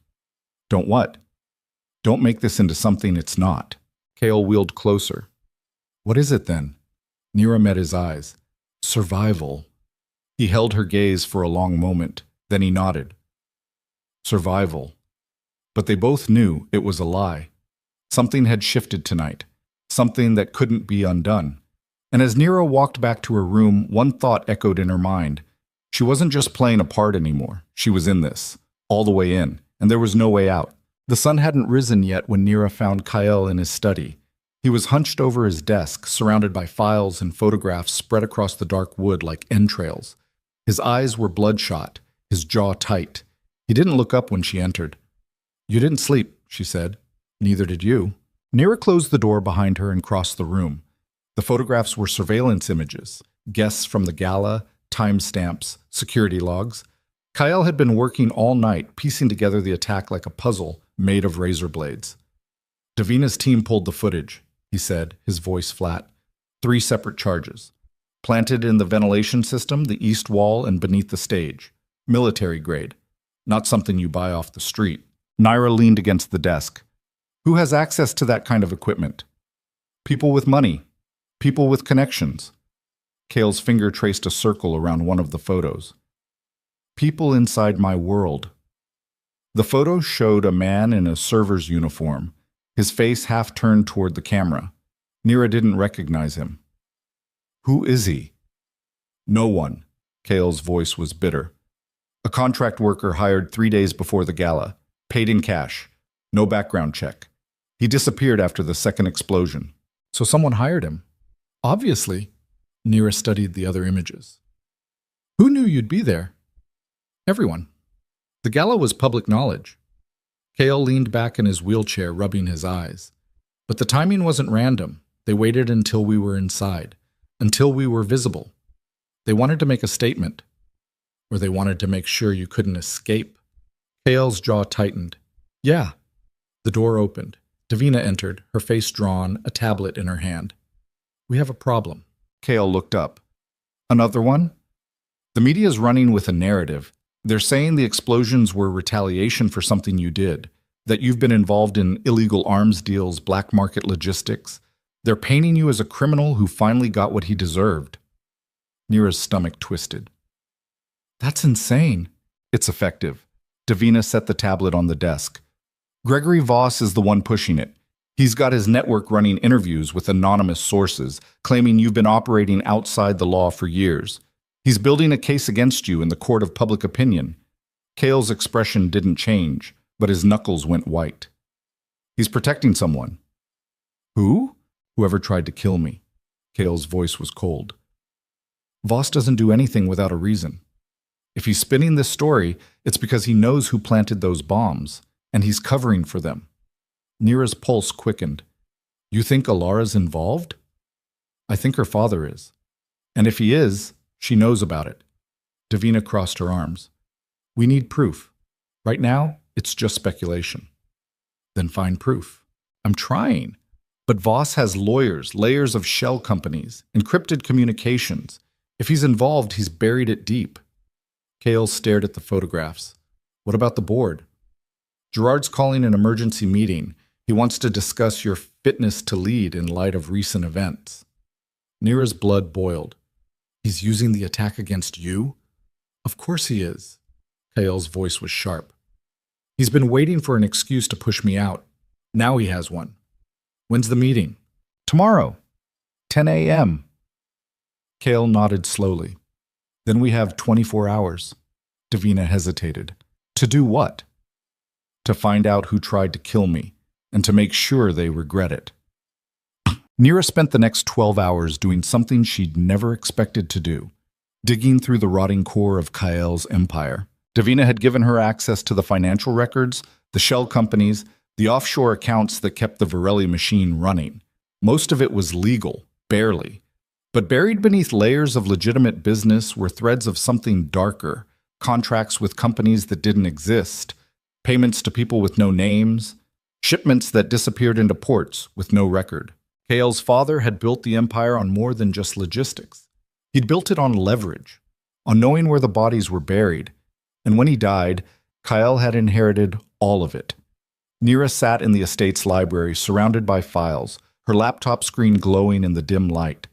"Don't what?" "Don't make this into something it's not." Kale wheeled closer. "What is it then?" Nira met his eyes. "Survival." He held her gaze for a long moment, then he nodded. "Survival." But they both knew it was a lie. Something had shifted tonight. something that couldn't be undone. And as Nira walked back to her room, one thought echoed in her mind. She wasn't just playing a part anymore. She was in this, all the way in, and there was no way out. The sun hadn't risen yet when Nira found Kyle in his study. He was hunched over his desk, surrounded by files and photographs spread across the dark wood like entrails. His eyes were bloodshot, his jaw tight. He didn't look up when she entered. "You didn't sleep," she said. "Neither did you." Nira closed the door behind her and crossed the room. The photographs were surveillance images, guests from the gala, timestamps, security logs. Kyle had been working all night, piecing together the attack like a puzzle made of razor blades. "Davina's team pulled the footage," he said, his voice flat. "3 separate charges. Planted in the ventilation system, the east wall, and beneath the stage. Military grade. Not something you buy off the street." Nira leaned against the desk. "Who has access to that kind of equipment?" "People with money. People with connections." Cale's finger traced a circle around one of the photos. "People inside my world." The photo showed a man in a server's uniform, his face half turned toward the camera. Nira didn't recognize him. "Who is he?" "No one." Cale's voice was bitter. "A contract worker hired 3 days before the gala, paid in cash, no background check. He disappeared after the second explosion." "So someone hired him?" "Obviously." Nira studied the other images. "Who knew you'd be there?" "Everyone. The gala was public knowledge." Cale leaned back in his wheelchair, rubbing his eyes. "But the timing wasn't random. They waited until we were inside, until we were visible. They wanted to make a statement. Or they wanted to make sure you couldn't escape." Cale's jaw tightened. "Yeah." The door opened. Davina entered, her face drawn, a tablet in her hand. "We have a problem." Cale looked up. "Another one?" "The media's running with a narrative. They're saying the explosions were retaliation for something you did, that you've been involved in illegal arms deals, black market logistics. They're painting you as a criminal who finally got what he deserved." Nira's stomach twisted. "That's insane." "It's effective." Davina set the tablet on the desk. "Gregory Voss is the one pushing it. He's got his network running interviews with anonymous sources, claiming you've been operating outside the law for years. He's building a case against you in the court of public opinion." Cale's expression didn't change, but his knuckles went white. "He's protecting someone." "Who?" "Whoever tried to kill me." Cale's voice was cold. "Voss doesn't do anything without a reason. If he's spinning this story, it's because he knows who planted those bombs, and he's covering for them." Nira's pulse quickened. "You think Alara's involved?" "I think her father is. And if he is, she knows about it." Davina crossed her arms. "We need proof. Right now, it's just speculation." "Then find proof." "I'm trying." "But Voss has lawyers, layers of shell companies, encrypted communications. If he's involved, he's buried it deep." Cale stared at the photographs. "What about the board?" "Gerard's calling an emergency meeting. He wants to discuss your fitness to lead in light of recent events." Nira's blood boiled. "He's using the attack against you?" "Of course he is." Cale's voice was sharp. "He's been waiting for an excuse to push me out. Now he has one." "When's the meeting?" "Tomorrow, 10 a.m. Cale nodded slowly. "Then we have 24 hours. Davina hesitated. "To do what?" "To find out who tried to kill me, and to make sure they regret it." Nira spent the next 12 hours doing something she'd never expected to do, digging through the rotting core of Kyle's empire. Davina had given her access to the financial records, the shell companies, the offshore accounts that kept the Varelli machine running. Most of it was legal, barely. But buried beneath layers of legitimate business were threads of something darker, contracts with companies that didn't exist, payments to people with no names, shipments that disappeared into ports with no record. Cale's father had built the empire on more than just logistics. He'd built it on leverage, on knowing where the bodies were buried. And when he died, Kyle had inherited all of it. Nira sat in the estate's library, surrounded by files, her laptop screen glowing in the dim light.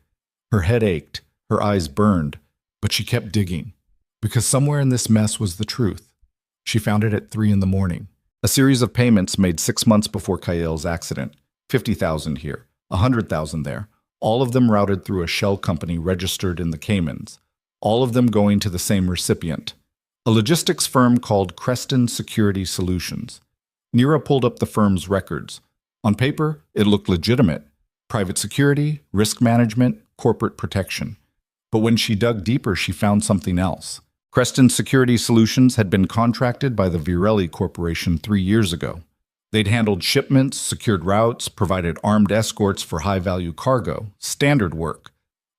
Her head ached, her eyes burned, but she kept digging, because somewhere in this mess was the truth. She found it at 3 a.m, a series of payments made 6 months before Kale's accident. 50,000 here, 100,000 there, all of them routed through a shell company registered in the Caymans, all of them going to the same recipient, a logistics firm called Creston Security Solutions. Nira pulled up the firm's records. On paper, it looked legitimate: private security, risk management, corporate protection. But when she dug deeper, she found something else. Creston Security Solutions had been contracted by the Virelli Corporation 3 years ago. They'd handled shipments, secured routes, provided armed escorts for high-value cargo, standard work.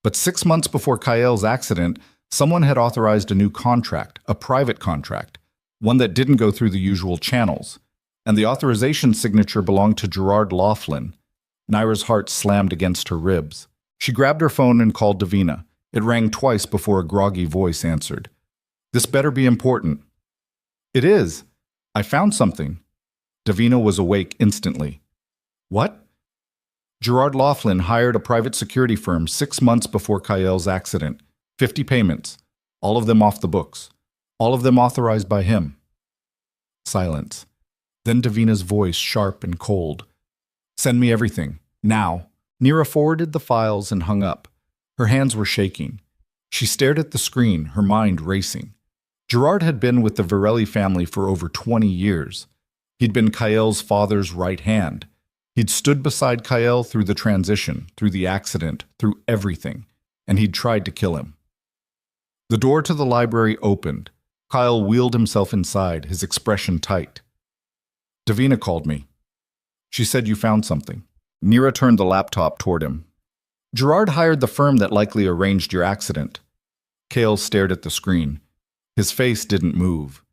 But 6 months before Kael's accident, someone had authorized a new contract, a private contract, one that didn't go through the usual channels. And the authorization signature belonged to Gerard Laughlin. Nira's heart slammed against her ribs. She grabbed her phone and called Davina. It rang twice before a groggy voice answered. "This better be important." "It is. I found something." Davina was awake instantly. "What?" Gerard Laughlin hired a private security firm 6 months before Kael's accident. 50 payments. All of them off the books. All of them authorized by him. Silence. Then Davina's voice, sharp and cold. "Send me everything. Now." Nira forwarded the files and hung up. Her hands were shaking. She stared at the screen, her mind racing. Gerard had been with the Virelli family for over 20 years. He'd been Kael's father's right hand. He'd stood beside Kael through the transition, through the accident, through everything, and he'd tried to kill him. The door to the library opened. Kael wheeled himself inside, his expression tight. "Davina called me. She said you found something." Nira turned the laptop toward him. "Gerard hired the firm that likely arranged your accident." Kael stared at the screen. His face didn't move.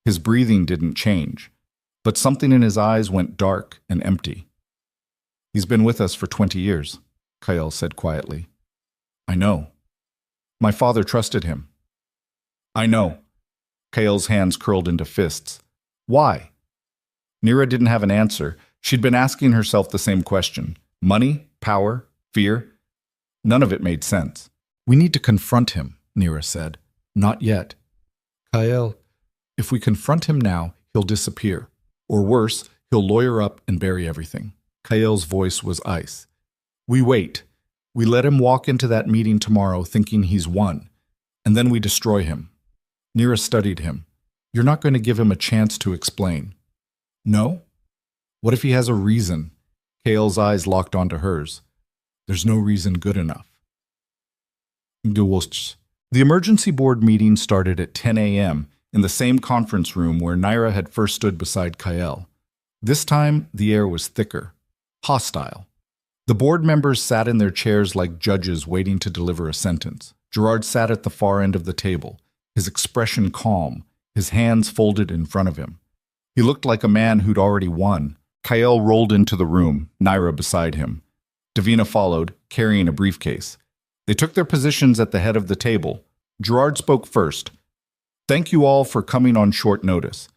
His breathing didn't change. But something in his eyes went dark and empty. "He's been with us for 20 years, Kael said quietly. "I know. My father trusted him." "I know." Kael's hands curled into fists. "Why?" Nira didn't have an answer. She'd been asking herself the same question. Money? Power? Fear? None of it made sense. "We need to confront him," Nira said. "Not yet. Kael, if we confront him now, he'll disappear. Or worse, he'll lawyer up and bury everything." Kael's voice was ice. "We wait. We let him walk into that meeting tomorrow thinking he's won. And then we destroy him." Nira studied him. "You're not going to give him a chance to explain." "No? What if he has a reason?" Kael's eyes locked onto hers. "There's no reason good enough." The emergency board meeting started at 10 a.m. in the same conference room where Nira had first stood beside Kael. This time, the air was thicker, hostile. The board members sat in their chairs like judges waiting to deliver a sentence. Gerard sat at the far end of the table, his expression calm, his hands folded in front of him. He looked like a man who'd already won. Kael rolled into the room, Nira beside him. Davina followed, carrying a briefcase. They took their positions at the head of the table. Gerard spoke first. "Thank you all for coming on short notice.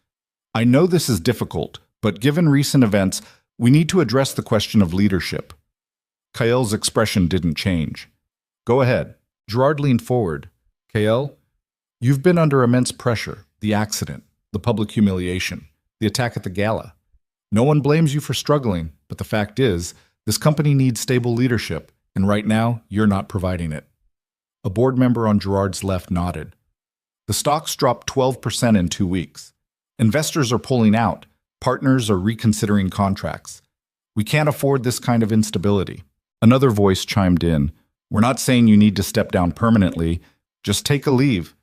I know this is difficult, but given recent events, we need to address the question of leadership." Kael's expression didn't change. "Go ahead." Gerard leaned forward. "Kael, you've been under immense pressure, the accident, the public humiliation, the attack at the gala. No one blames you for struggling, but the fact is, this company needs stable leadership, and right now, you're not providing it." A board member on Gerard's left nodded. "The stocks dropped 12% in 2 weeks. Investors are pulling out. Partners are reconsidering contracts. We can't afford this kind of instability." Another voice chimed in. "We're not saying you need to step down permanently. Just take a leave.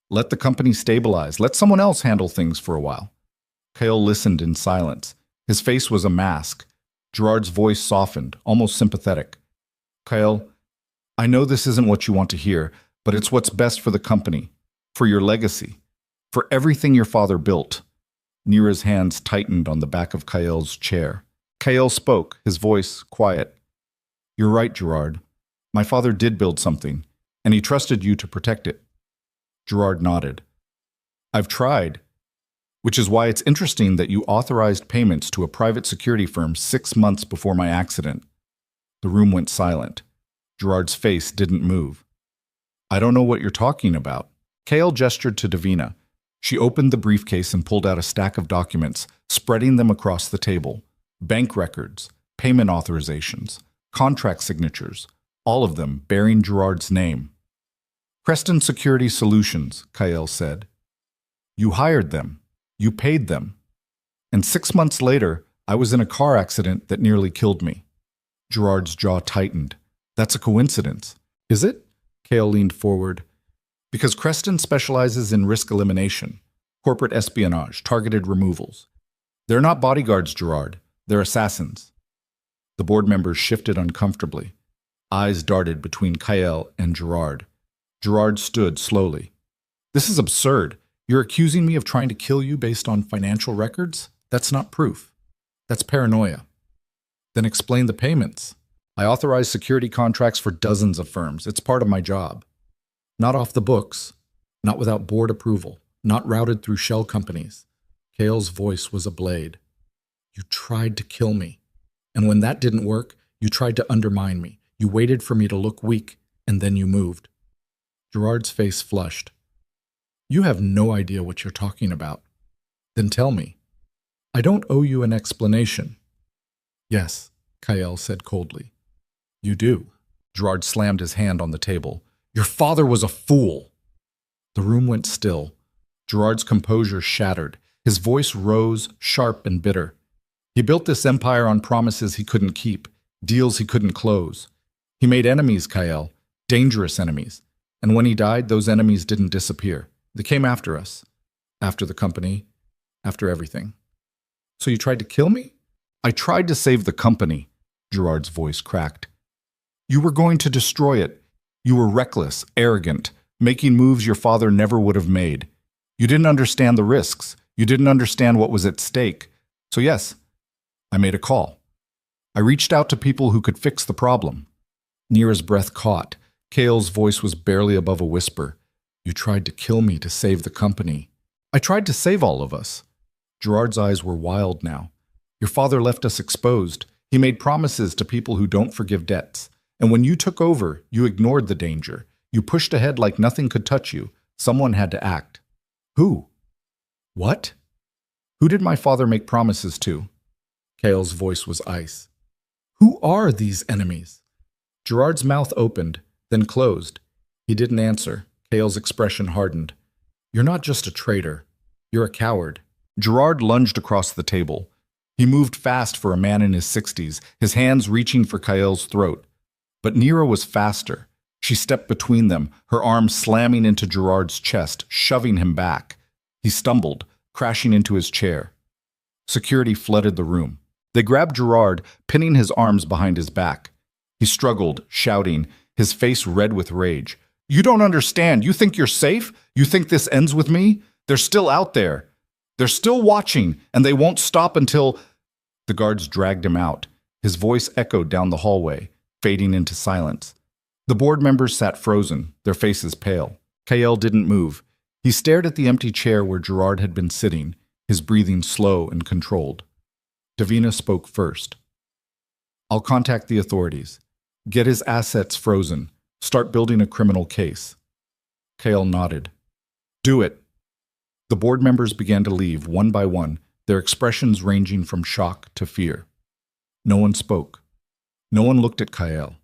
Let the company stabilize. Let someone else handle things for a while." Kael listened in silence. His face was a mask. Gerard's voice softened, almost sympathetic. "Kael, I know this isn't what you want to hear, but it's what's best for the company, for your legacy, for everything your father built." Nira's hands tightened on the back of Kael's chair. Kael spoke, his voice quiet. "You're right, Gerard. My father did build something, and he trusted you to protect it." Gerard nodded. "I've tried. Which is why it's interesting that you authorized payments to a private security firm 6 months before my accident." The room went silent. Gerard's face didn't move. "I don't know what you're talking about." Kael gestured to Davina. She opened the briefcase and pulled out a stack of documents, spreading them across the table. Bank records, payment authorizations, Contract signatures, all of them bearing Gerard's name. Creston Security Solutions, Kyle said. You hired them. You paid them. And 6 months later, I was in a car accident that nearly killed me. Gerard's jaw tightened. That's a coincidence. Is it? Kale leaned forward. Because Creston specializes in risk elimination, corporate espionage, targeted removals. They're not bodyguards, Gerard. They're assassins. The board members shifted uncomfortably. Eyes darted between Kyle and Gerard. Gerard stood slowly. This is absurd. You're accusing me of trying to kill you based on financial records? That's not proof. That's paranoia. Then explain the payments. I authorize security contracts for dozens of firms. It's part of my job. Not off the books. Not without board approval. Not routed through shell companies. Kale's voice was a blade. You tried to kill me. And when that didn't work, you tried to undermine me. You waited for me to look weak, and then you moved. Gerard's face flushed. You have no idea what you're talking about. Then tell me. I don't owe you an explanation. Yes, Kyle said coldly. You do. Gerard slammed his hand on the table. Your father was a fool. The room went still. Gerard's composure shattered. His voice rose, sharp and bitter. He built this empire on promises he couldn't keep, deals he couldn't close. He made enemies, Kyle, dangerous enemies. And when he died, those enemies didn't disappear. They came after us, after the company, after everything. So you tried to kill me? I tried to save the company, Gerard's voice cracked. You were going to destroy it. You were reckless, arrogant, making moves your father never would have made. You didn't understand the risks. You didn't understand what was at stake. So yes, I made a call. I reached out to people who could fix the problem. Neera's breath caught. Kale's voice was barely above a whisper. You tried to kill me to save the company. I tried to save all of us. Gerard's eyes were wild now. Your father left us exposed. He made promises to people who don't forgive debts. And when you took over, you ignored the danger. You pushed ahead like nothing could touch you. Someone had to act. Who? What? Who did my father make promises to? Kale's voice was ice. Who are these enemies? Gerard's mouth opened, then closed. He didn't answer. Kale's expression hardened. You're not just a traitor. You're a coward. Gerard lunged across the table. He moved fast for a man in his 60s, his hands reaching for Kale's throat. But Neera was faster. She stepped between them, her arm slamming into Gerard's chest, shoving him back. He stumbled, crashing into his chair. Security flooded the room. They grabbed Gerard, pinning his arms behind his back. He struggled, shouting, his face red with rage. You don't understand. You think you're safe? You think this ends with me? They're still out there. They're still watching, and they won't stop until... The guards dragged him out. His voice echoed down the hallway, fading into silence. The board members sat frozen, their faces pale. Kale didn't move. He stared at the empty chair where Gerard had been sitting, his breathing slow and controlled. Davina spoke first. I'll contact the authorities. Get his assets frozen. Start building a criminal case. Kale nodded. Do it. The board members began to leave one by one, their expressions ranging from shock to fear. No one spoke. No one looked at Kyle.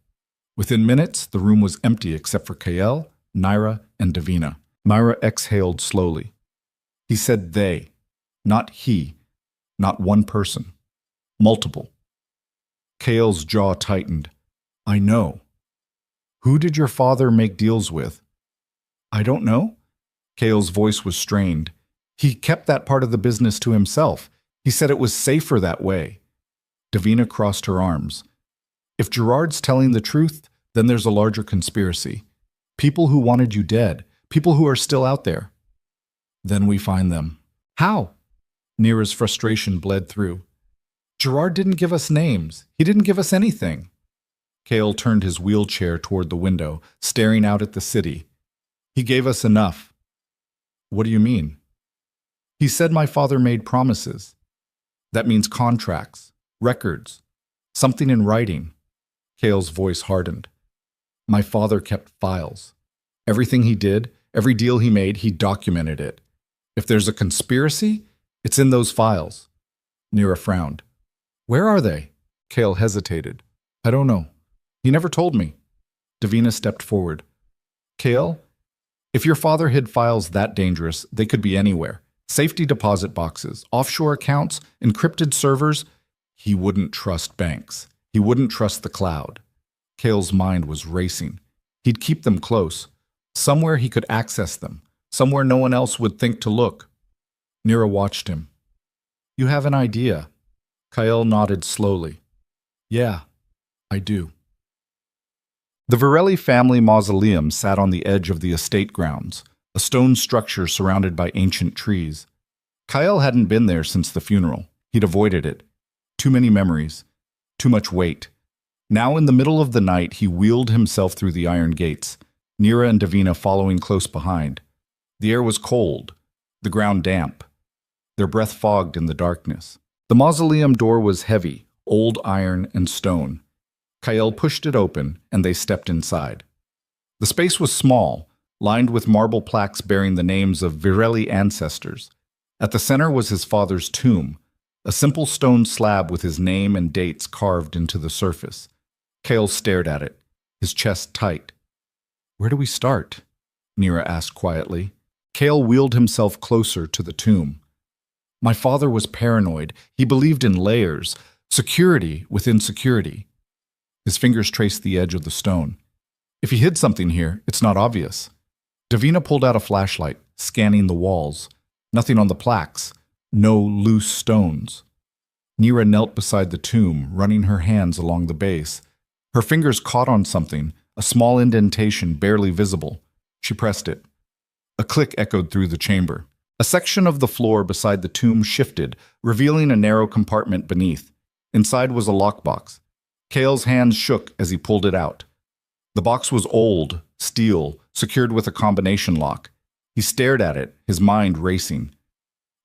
Within minutes, the room was empty except for Kyle, Neera, and Davina. Myra exhaled slowly. He said they, not he, not one person. Multiple. Kale's jaw tightened. I know. Who did your father make deals with? I don't know. Kale's voice was strained. He kept that part of the business to himself. He said it was safer that way. Davina crossed her arms. If Gerard's telling the truth, then there's a larger conspiracy. People who wanted you dead. People who are still out there. Then we find them. How? Neera's frustration bled through. Gerard didn't give us names. He didn't give us anything. Kale turned his wheelchair toward the window, staring out at the city. He gave us enough. What do you mean? He said my father made promises. That means contracts, records, something in writing. Kale's voice hardened. My father kept files. Everything he did, every deal he made, he documented it. If there's a conspiracy, it's in those files. Neera frowned. Where are they? Kale hesitated. I don't know. He never told me. Davina stepped forward. Kale, if your father hid files that dangerous, they could be anywhere. Safety deposit boxes, offshore accounts, encrypted servers. He wouldn't trust banks. He wouldn't trust the cloud. Kale's mind was racing. He'd keep them close. Somewhere he could access them. Somewhere no one else would think to look. Nira watched him. You have an idea. Kale nodded slowly. Yeah, I do. The Varelli family mausoleum sat on the edge of the estate grounds, a stone structure surrounded by ancient trees. Kyle hadn't been there since the funeral. He'd avoided it. Too many memories. Too much weight. Now in the middle of the night, he wheeled himself through the iron gates, Nira and Davina following close behind. The air was cold, the ground damp. Their breath fogged in the darkness. The mausoleum door was heavy, old iron and stone. Kyle pushed it open, and they stepped inside. The space was small, lined with marble plaques bearing the names of Varelli ancestors. At the center was his father's tomb, a simple stone slab with his name and dates carved into the surface. Kale stared at it, his chest tight. Where do we start? Nira asked quietly. Kale wheeled himself closer to the tomb. My father was paranoid. He believed in layers, security within security. His fingers traced the edge of the stone. If he hid something here, it's not obvious. Davina pulled out a flashlight, scanning the walls. Nothing on the plaques. No loose stones. Nira knelt beside the tomb, running her hands along the base. Her fingers caught on something, a small indentation barely visible. She pressed it. A click echoed through the chamber. A section of the floor beside the tomb shifted, revealing a narrow compartment beneath. Inside was a lockbox. Kale's hands shook as he pulled it out. The box was old, steel, secured with a combination lock. He stared at it, his mind racing.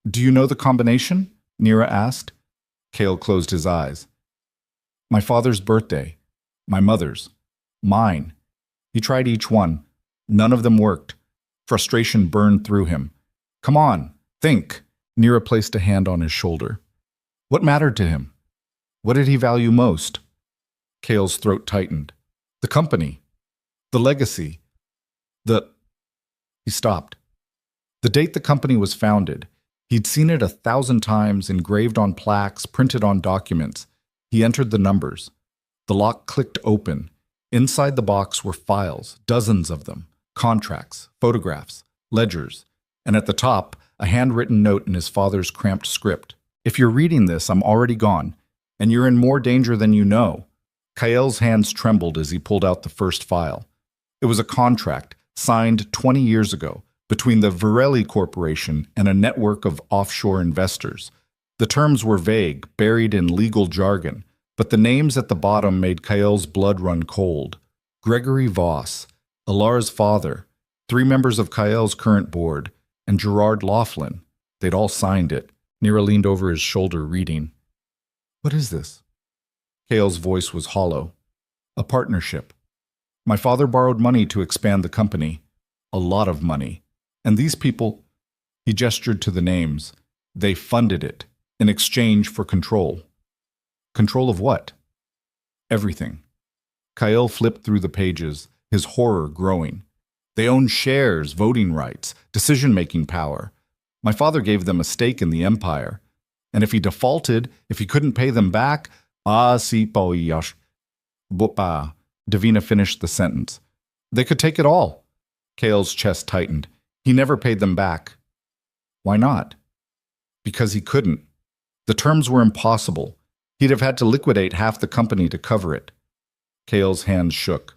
Do you know the combination? Nira asked. Kale closed his eyes. My father's birthday. My mother's. Mine. He tried each one. None of them worked. Frustration burned through him. Come on, think. Nira placed a hand on his shoulder. What mattered to him? What did he value most? Kale's throat tightened. The company. The legacy. He stopped. The date the company was founded. He'd seen it 1,000 times, engraved on plaques, printed on documents. He entered the numbers. The lock clicked open. Inside the box were files, dozens of them, contracts, photographs, ledgers, and at the top, a handwritten note in his father's cramped script. If you're reading this, I'm already gone, and you're in more danger than you know. Kael's hands trembled as he pulled out the first file. It was a contract, signed 20 years ago, between the Varelli Corporation and a network of offshore investors. The terms were vague, buried in legal jargon, but the names at the bottom made Kael's blood run cold. Gregory Voss, Alar's father, 3 members of Kael's current board, and Gerard Laughlin. They'd all signed it. Nira leaned over his shoulder, reading. What is this? Kael's voice was hollow. A partnership. My father borrowed money to expand the company. A lot of money. And these people, he gestured to the names, they funded it in exchange for control. Control of what? Everything. Kael flipped through the pages, his horror growing. They owned shares, voting rights, decision-making power. My father gave them a stake in the empire. And if he defaulted, if he couldn't pay them back, Davina finished the sentence. They could take it all. Kael's chest tightened. He never paid them back. Why not? Because he couldn't. The terms were impossible. He'd have had to liquidate half the company to cover it. Kael's hands shook.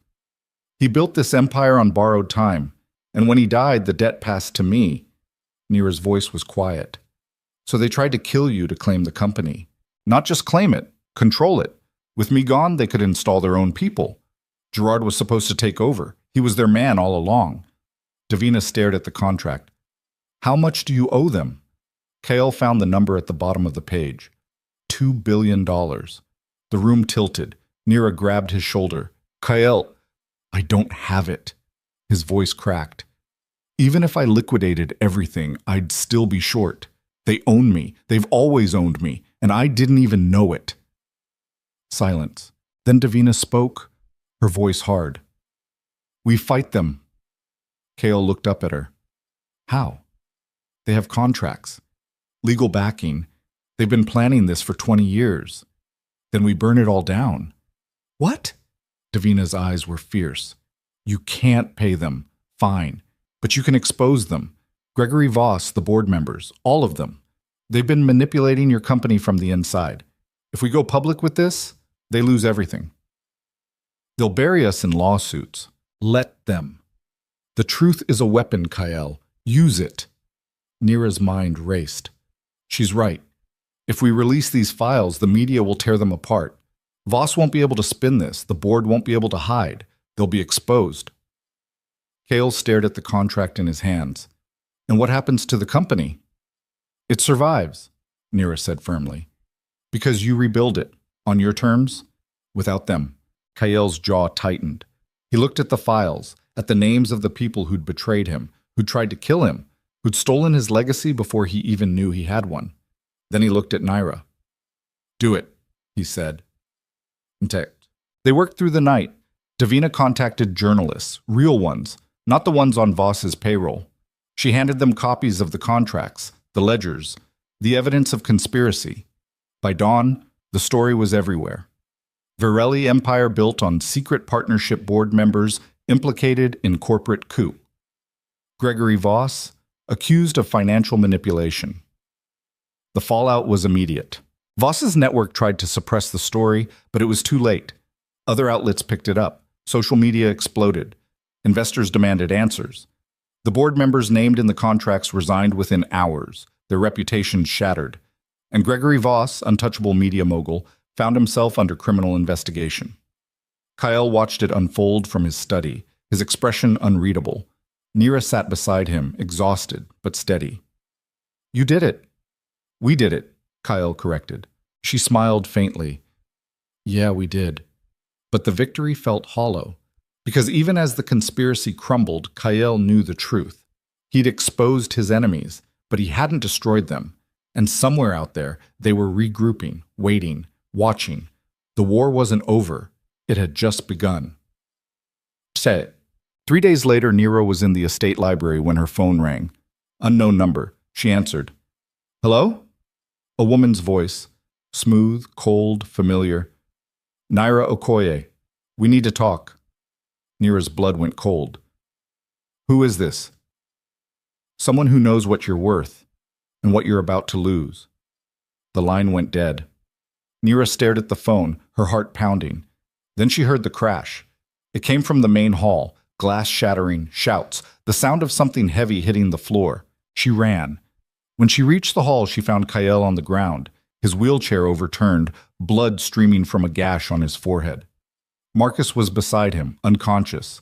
He built this empire on borrowed time, and when he died, the debt passed to me. Nira's voice was quiet. So they tried to kill you to claim the company. Not just claim it, control it. With me gone, they could install their own people. Gerard was supposed to take over. He was their man all along. Davina stared at the contract. How much do you owe them? Kael found the number at the bottom of the page. $2 billion. The room tilted. Nira grabbed his shoulder. Kael, I don't have it. His voice cracked. Even if I liquidated everything, I'd still be short. They own me. They've always owned me, and I didn't even know it. Silence. Then Davina spoke. her voice hard. We fight them. Kale looked up at her. How? They have contracts, legal backing. They've been planning this for 20 years. Then we burn it all down. What? Davina's eyes were fierce. You can't pay them. Fine. But you can expose them. Gregory Voss, the board members, all of them. They've been manipulating your company from the inside. If we go public with this, they lose everything. They'll bury us in lawsuits. Let them. The truth is a weapon, Kyle. Use it. Nira's mind raced. She's right. If we release these files, the media will tear them apart. Voss won't be able to spin this. The board won't be able to hide. They'll be exposed. Kale stared at the contract in his hands. And what happens to the company? It survives, Nira said firmly. Because you rebuild it, on your terms, without them. Kale's jaw tightened. He looked at the files, at the names of the people who'd betrayed him, who'd tried to kill him, who'd stolen his legacy before he even knew he had one. Then he looked at Nira. Do it, he said. They worked through the night. Davina contacted journalists, real ones, not the ones on Voss's payroll. She handed them copies of the contracts, the ledgers, the evidence of conspiracy. By dawn, the story was everywhere. Varelli empire built on secret partnership board members implicated in corporate coup. Gregory Voss, accused of financial manipulation. The fallout was immediate. Voss's network tried to suppress the story, but it was too late. Other outlets picked it up. Social media exploded. Investors demanded answers. The board members named in the contracts resigned within hours, their reputations shattered. And Gregory Voss, untouchable media mogul, found himself under criminal investigation. Kyle watched it unfold from his study, his expression unreadable. Nira sat beside him, exhausted but steady. You did it. We did it, Kyle corrected. She smiled faintly. Yeah, we did. But the victory felt hollow, because even as the conspiracy crumbled, Kyle knew the truth. He'd exposed his enemies, but he hadn't destroyed them. And somewhere out there, they were regrouping, waiting, watching. The war wasn't over. It had just begun. 3 days later, Nira was in the estate library when her phone rang. Unknown number. She answered. Hello? A woman's voice. Smooth, cold, familiar. Naira Okoye. We need to talk. Nira's blood went cold. Who is this? Someone who knows what you're worth and what you're about to lose. The line went dead. Nira stared at the phone, her heart pounding. Then she heard the crash. It came from the main hall, glass shattering, shouts, the sound of something heavy hitting the floor. She ran. When she reached the hall, she found Kyle on the ground, his wheelchair overturned, blood streaming from a gash on his forehead. Marcus was beside him, unconscious.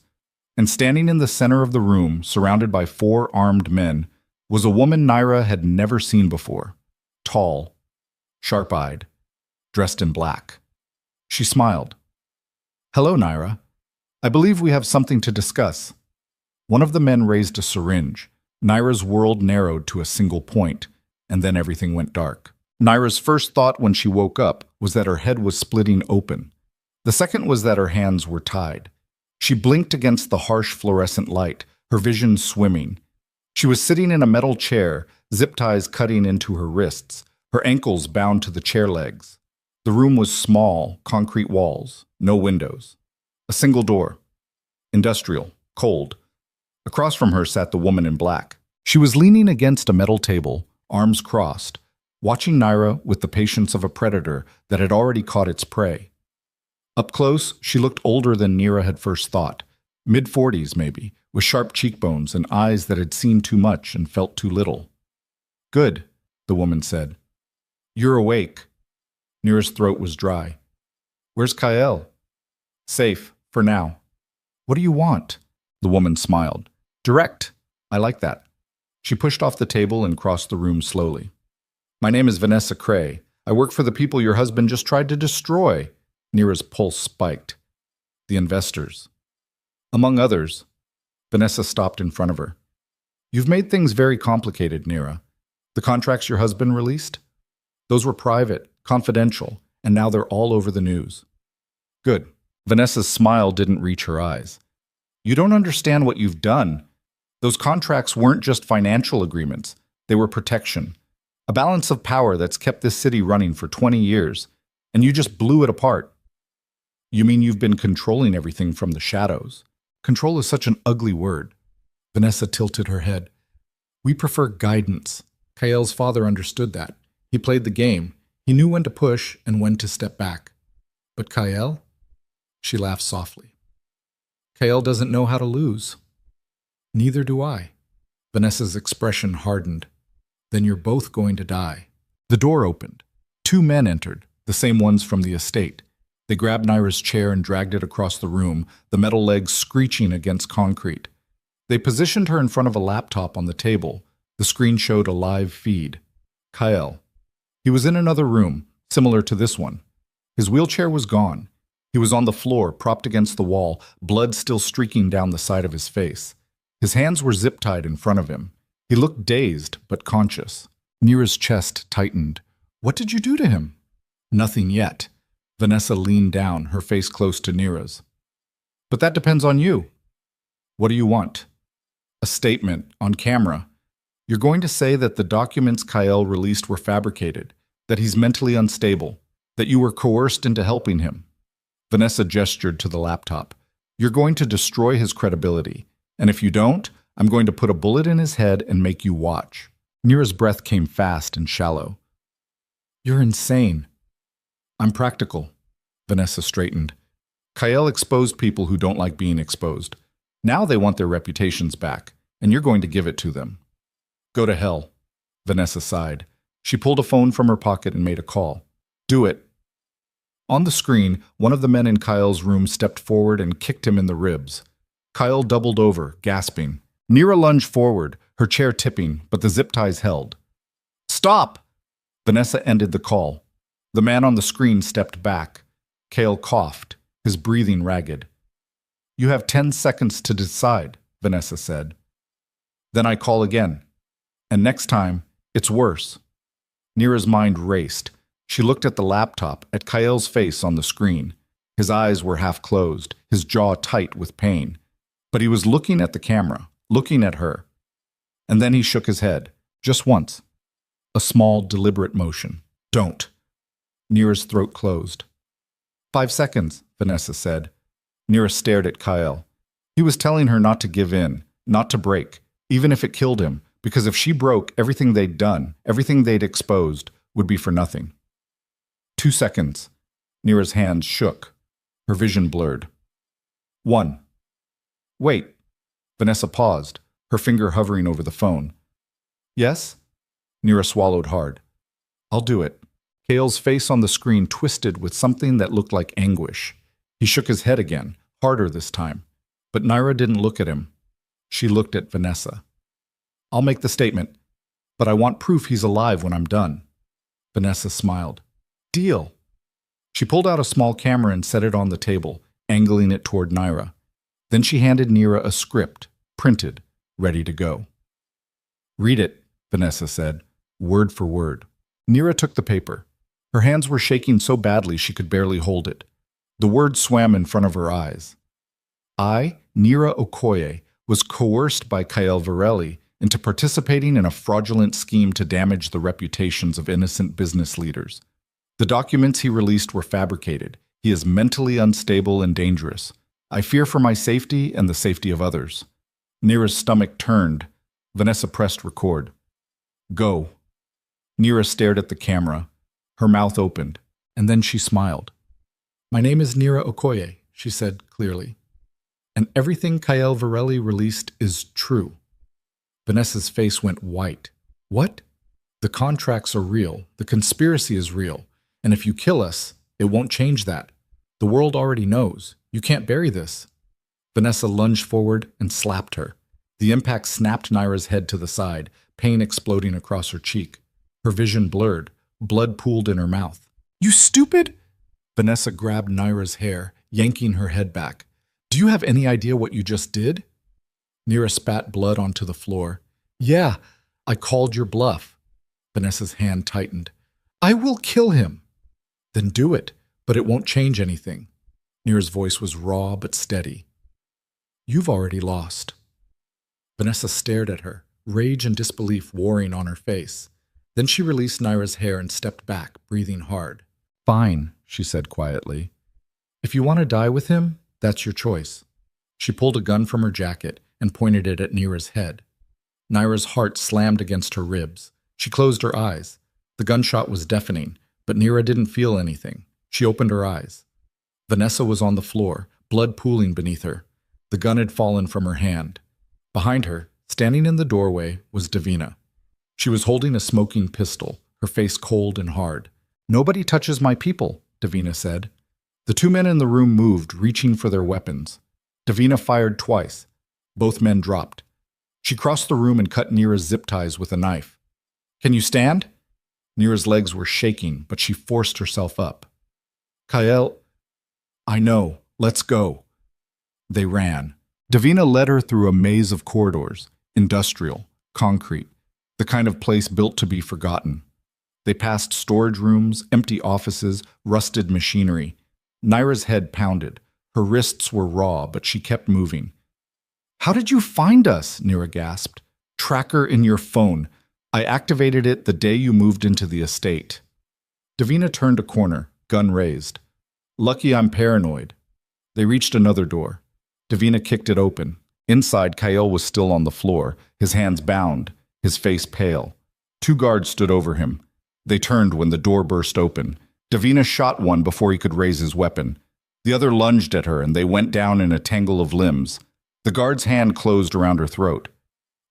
And standing in the center of the room, surrounded by 4 armed men, was a woman Nira had never seen before. Tall, sharp-eyed, dressed in black. She smiled. Hello, Nira. I believe we have something to discuss. One of the men raised a syringe. Naira's world narrowed to a single point, and then everything went dark. Naira's first thought when she woke up was that her head was splitting open. The second was that her hands were tied. She blinked against the harsh fluorescent light, her vision swimming. She was sitting in a metal chair, zip ties cutting into her wrists, her ankles bound to the chair legs. The room was small, concrete walls, no windows. A single door. Industrial, cold. Across from her sat the woman in black. She was leaning against a metal table, arms crossed, watching Naira with the patience of a predator that had already caught its prey. Up close, she looked older than Nira had first thought, mid-40s maybe, with sharp cheekbones and eyes that had seen too much and felt too little. Good, the woman said. You're awake. Nira's throat was dry. Where's Kyle? Safe, for now. What do you want? The woman smiled. Direct. I like that. She pushed off the table and crossed the room slowly. My name is Vanessa Cray. I work for the people your husband just tried to destroy. Nira's pulse spiked. The investors. Among others. Vanessa stopped in front of her. You've made things very complicated, Nira. The contracts your husband released? Those were private, confidential, and now they're all over the news. Good. Vanessa's smile didn't reach her eyes. You don't understand what you've done. Those contracts weren't just financial agreements. They were protection. A balance of power that's kept this city running for 20 years, and you just blew it apart. You mean you've been controlling everything from the shadows? Control is such an ugly word. Vanessa tilted her head. We prefer guidance. Kael's father understood that. He played the game. He knew when to push and when to step back. But Kael? She laughed softly. Kael doesn't know how to lose. Neither do I. Vanessa's expression hardened. Then you're both going to die. The door opened. 2 men entered, the same ones from the estate. They grabbed Naira's chair and dragged it across the room, the metal legs screeching against concrete. They positioned her in front of a laptop on the table. The screen showed a live feed. Kael. He was in another room, similar to this one. His wheelchair was gone. He was on the floor, propped against the wall, blood still streaking down the side of his face. His hands were zip-tied in front of him. He looked dazed, but conscious. Nira's chest tightened. What did you do to him? Nothing yet. Vanessa leaned down, her face close to Nira's. But that depends on you. What do you want? A statement, on camera. You're going to say that the documents Kael released were fabricated, that he's mentally unstable, that you were coerced into helping him. Vanessa gestured to the laptop. You're going to destroy his credibility, and if you don't, I'm going to put a bullet in his head and make you watch. Nira's breath came fast and shallow. You're insane. I'm practical. Vanessa straightened. Kael exposed people who don't like being exposed. Now they want their reputations back, and you're going to give it to them. Go to hell. Vanessa sighed. She pulled a phone from her pocket and made a call. Do it. On the screen, one of the men in Kael's room stepped forward and kicked him in the ribs. Kael doubled over, gasping. Nira lunged forward, her chair tipping, but the zip ties held. Stop! Vanessa ended the call. The man on the screen stepped back. Kael coughed, his breathing ragged. You have 10 seconds to decide, Vanessa said. Then I call again. And next time, it's worse. Nira's mind raced. She looked at the laptop, at Kael's face on the screen. His eyes were half closed, his jaw tight with pain. But he was looking at the camera, looking at her. And then he shook his head, just once. A small, deliberate motion. Don't. Nira's throat closed. 5 seconds, Vanessa said. Nira stared at Kael. He was telling her not to give in, not to break, even if it killed him, because if she broke, everything they'd done, everything they'd exposed, would be for nothing. 2 seconds. Nira's hands shook. Her vision blurred. 1. Wait. Vanessa paused, her finger hovering over the phone. Yes? Nira swallowed hard. I'll do it. Kael's face on the screen twisted with something that looked like anguish. He shook his head again, harder this time. But Nira didn't look at him. She looked at Vanessa. I'll make the statement, but I want proof he's alive when I'm done. Vanessa smiled. Deal. She pulled out a small camera and set it on the table, angling it toward Nira. Then she handed Nira a script, printed, ready to go. Read it, Vanessa said, word for word. Nira took the paper. Her hands were shaking so badly she could barely hold it. The words swam in front of her eyes. I, Nira Okoye, was coerced by Kael Varelli into participating in a fraudulent scheme to damage the reputations of innocent business leaders. The documents he released were fabricated. He is mentally unstable and dangerous. I fear for my safety and the safety of others. Nira's stomach turned. Vanessa pressed record. Go. Nira stared at the camera. Her mouth opened, and then she smiled. My name is Nira Okoye, she said clearly. And everything Kael Varelli released is true. Vanessa's face went white. What? The contracts are real. The conspiracy is real. And if you kill us, it won't change that. The world already knows. You can't bury this. Vanessa lunged forward and slapped her. The impact snapped Nira's head to the side, pain exploding across her cheek. Her vision blurred. Blood pooled in her mouth. You stupid! Vanessa grabbed Nira's hair, yanking her head back. Do you have any idea what you just did? Nira spat blood onto the floor. Yeah, I called your bluff. Vanessa's hand tightened. I will kill him. Then do it, but it won't change anything. Nira's voice was raw but steady. You've already lost. Vanessa stared at her, rage and disbelief warring on her face. Then she released Nira's hair and stepped back, breathing hard. Fine, she said quietly. If you want to die with him, that's your choice. She pulled a gun from her jacket and pointed it at Nira's head. Nira's heart slammed against her ribs. She closed her eyes. The gunshot was deafening, but Nira didn't feel anything. She opened her eyes. Vanessa was on the floor, blood pooling beneath her. The gun had fallen from her hand. Behind her, standing in the doorway, was Davina. She was holding a smoking pistol, her face cold and hard. Nobody touches my people, Davina said. The two men in the room moved, reaching for their weapons. Davina fired twice. Both men dropped. She crossed the room and cut Nira's zip ties with a knife. Can you stand? Nira's legs were shaking, but she forced herself up. Kael, I know. Let's go. They ran. Davina led her through a maze of corridors, industrial, concrete, the kind of place built to be forgotten. They passed storage rooms, empty offices, rusted machinery. Nira's head pounded. Her wrists were raw, but she kept moving. How did you find us? Nira gasped. Tracker in your phone. I activated it the day you moved into the estate. Davina turned a corner, gun raised. Lucky I'm paranoid. They reached another door. Davina kicked it open. Inside, Kael was still on the floor, his hands bound, his face pale. Two guards stood over him. They turned when the door burst open. Davina shot one before he could raise his weapon. The other lunged at her, and they went down in a tangle of limbs. The guard's hand closed around her throat.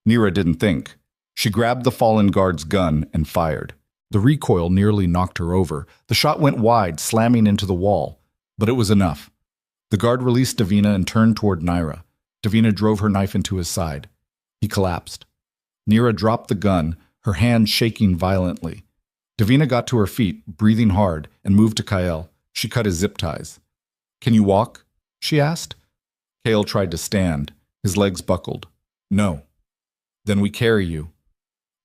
Nira didn't think. She grabbed the fallen guard's gun and fired. The recoil nearly knocked her over. The shot went wide, slamming into the wall. But it was enough. The guard released Davina and turned toward Nira. Davina drove her knife into his side. He collapsed. Nira dropped the gun, her hand shaking violently. Davina got to her feet, breathing hard, and moved to Kael. She cut his zip ties. Can you walk? She asked. Kael tried to stand. His legs buckled. No. Then we carry you.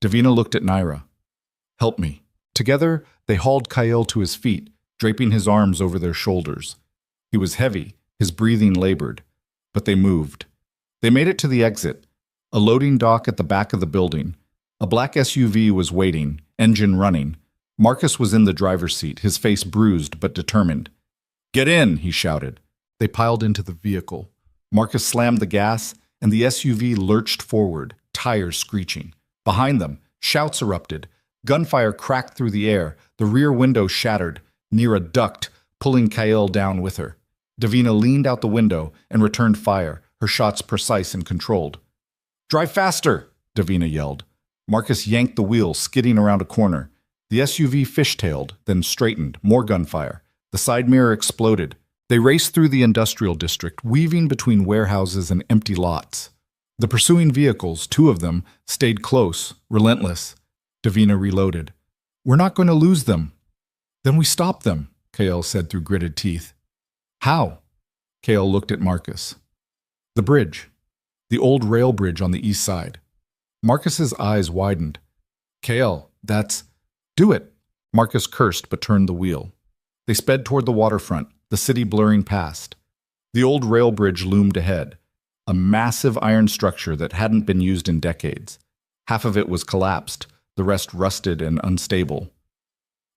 Davina looked at Nira. Help me. Together, they hauled Kael to his feet, draping his arms over their shoulders. He was heavy, his breathing labored. But they moved. They made it to the exit, a loading dock at the back of the building. A black SUV was waiting, engine running. Marcus was in the driver's seat, his face bruised but determined. Get in, he shouted. They piled into the vehicle. Marcus slammed the gas, and the SUV lurched forward, tires screeching. Behind them, shouts erupted. Gunfire cracked through the air. The rear window shattered. Nira ducked, pulling Kael down with her. Davina leaned out the window and returned fire, her shots precise and controlled. Drive faster, Davina yelled. Marcus yanked the wheel, skidding around a corner. The SUV fishtailed, then straightened, more gunfire. The side mirror exploded. They raced through the industrial district, weaving between warehouses and empty lots. The pursuing vehicles, two of them, stayed close, relentless. Davina reloaded. We're not going to lose them. Then we stop them, Kael said through gritted teeth. How? Kael looked at Marcus. The bridge. The old rail bridge on the east side. Marcus's eyes widened. Kael, that's... Do it. Marcus cursed but turned the wheel. They sped toward the waterfront, the city blurring past. The old rail bridge loomed ahead, a massive iron structure that hadn't been used in decades. Half of it was collapsed, the rest rusted and unstable.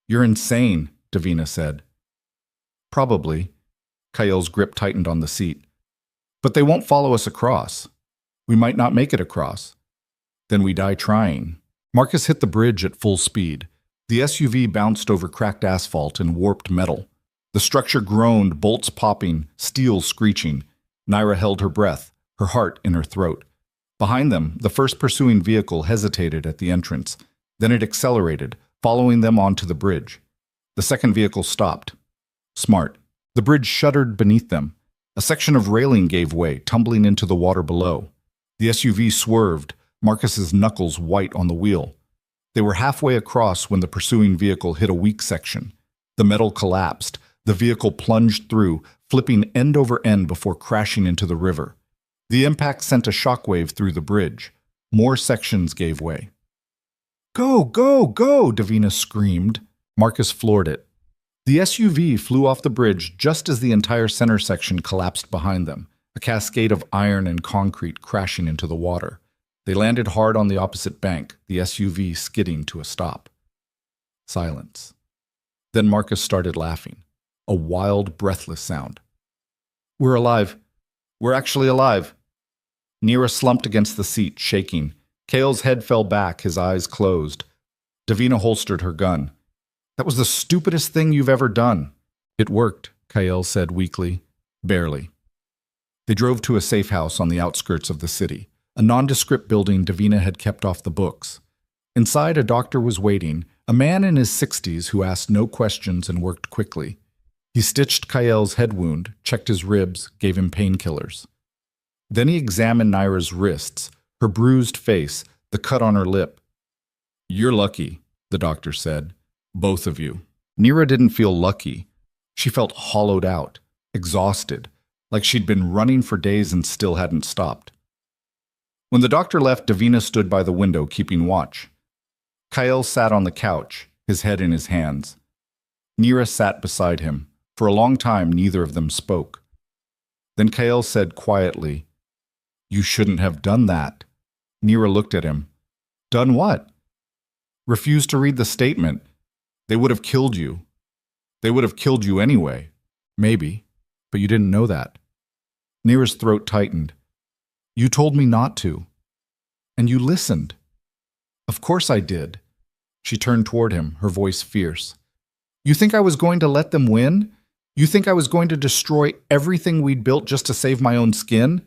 You're insane, Davina said. Probably. Kael's grip tightened on the seat. But they won't follow us across. We might not make it across. Then we die trying. Marcus hit the bridge at full speed. The SUV bounced over cracked asphalt and warped metal. The structure groaned, bolts popping, steel screeching. Nira held her breath, her heart in her throat. Behind them, the first pursuing vehicle hesitated at the entrance. Then it accelerated, following them onto the bridge. The second vehicle stopped. Smart. The bridge shuddered beneath them. A section of railing gave way, tumbling into the water below. The SUV swerved, Marcus's knuckles white on the wheel. They were halfway across when the pursuing vehicle hit a weak section. The metal collapsed. The vehicle plunged through, flipping end over end before crashing into the river. The impact sent a shockwave through the bridge. More sections gave way. Go, go, go, Davina screamed. Marcus floored it. The SUV flew off the bridge just as the entire center section collapsed behind them, a cascade of iron and concrete crashing into the water. They landed hard on the opposite bank, the SUV skidding to a stop. Silence. Then Marcus started laughing, a wild, breathless sound. "We're alive. We're actually alive." Nira slumped against the seat, shaking. Kale's head fell back, his eyes closed. Davina holstered her gun. "That was the stupidest thing you've ever done." "It worked," Kale said weakly. "Barely." They drove to a safe house on the outskirts of the city, a nondescript building Davina had kept off the books. Inside, a doctor was waiting, a man in his 60s who asked no questions and worked quickly. He stitched Kael's head wound, checked his ribs, gave him painkillers. Then he examined Naira's wrists, her bruised face, the cut on her lip. "You're lucky," the doctor said. "Both of you." Nira didn't feel lucky. She felt hollowed out, exhausted, like she'd been running for days and still hadn't stopped. When the doctor left, Davina stood by the window, keeping watch. Kael sat on the couch, his head in his hands. Nira sat beside him. For a long time, neither of them spoke. Then Kael said quietly, "You shouldn't have done that." Nira looked at him. "Done what?" "Refused to read the statement. They would have killed you. They would have killed you anyway." "Maybe, but you didn't know that." Nira's throat tightened. "You told me not to. And you listened." "Of course I did." She turned toward him, her voice fierce. "You think I was going to let them win? You think I was going to destroy everything we'd built just to save my own skin?"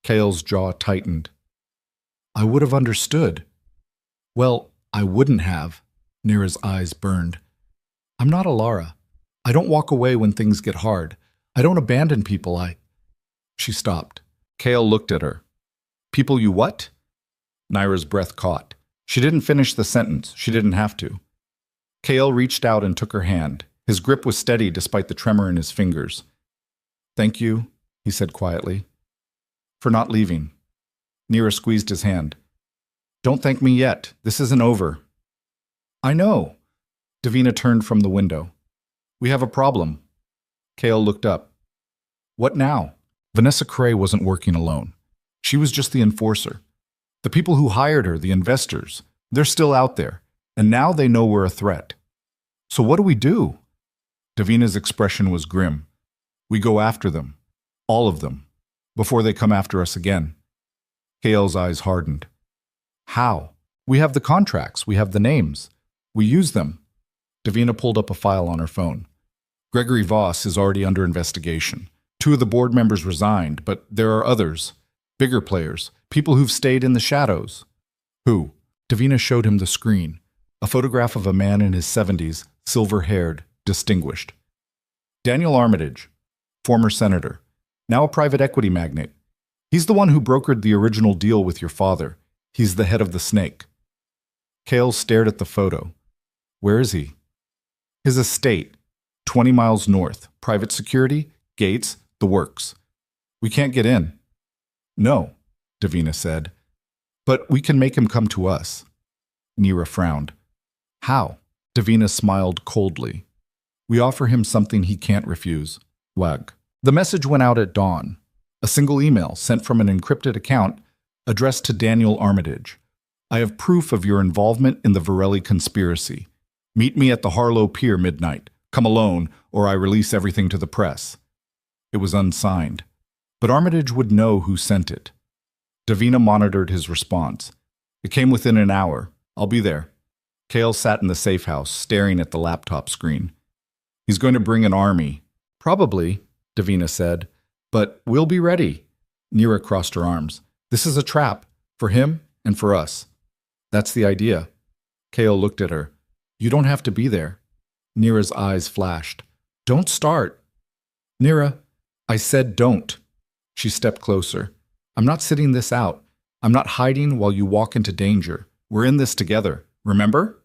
Kael's jaw tightened. "I would have understood." "Well, I wouldn't have." Nira's eyes burned. "I'm not Alara. I don't walk away when things get hard. I don't abandon people. She stopped. Kael looked at her. "People you what?" Naira's breath caught. She didn't finish the sentence. She didn't have to. Kael reached out and took her hand. His grip was steady despite the tremor in his fingers. "Thank you," he said quietly, "for not leaving." Nira squeezed his hand. "Don't thank me yet. This isn't over." "I know." Davina turned from the window. "We have a problem." Kael looked up. "What now?" Vanessa Cray wasn't working alone. She was just the enforcer. The people who hired her, the investors, they're still out there, and now they know we're a threat. "So what do we do?" Davina's expression was grim. "We go after them. All of them. Before they come after us again." Kael's eyes hardened. "How? We have the contracts. We have the names. We use them." Davina pulled up a file on her phone. "Gregory Voss is already under investigation. 2 of the board members resigned, but there are others. Bigger players. People who've stayed in the shadows." "Who?" Davina showed him the screen. A photograph of a man in his 70s, silver-haired, distinguished. "Daniel Armitage, former senator, now a private equity magnate. He's the one who brokered the original deal with your father. He's the head of the snake." Kael stared at the photo. "Where is he?" "His estate, 20 miles north, private security, gates, the works. We can't get in." "No," Davina said. "But we can make him come to us." Nira frowned. "How?" Davina smiled coldly. "We offer him something he can't refuse." Wag. The message went out at dawn. A single email sent from an encrypted account addressed to Daniel Armitage. "I have proof of your involvement in the Varelli conspiracy. Meet me at the Harlow Pier midnight. Come alone, or I release everything to the press." It was unsigned, but Armitage would know who sent it. Davina monitored his response. "It came within an hour. I'll be there." Kael sat in the safe house, staring at the laptop screen. "He's going to bring an army." "Probably," Davina said. "But we'll be ready." Nira crossed her arms. "This is a trap, for him and for us." "That's the idea." Kael looked at her. "You don't have to be there." Nira's eyes flashed. "Don't start." "Nira, I said don't." She stepped closer. "I'm not sitting this out. I'm not hiding while you walk into danger. We're in this together, remember?"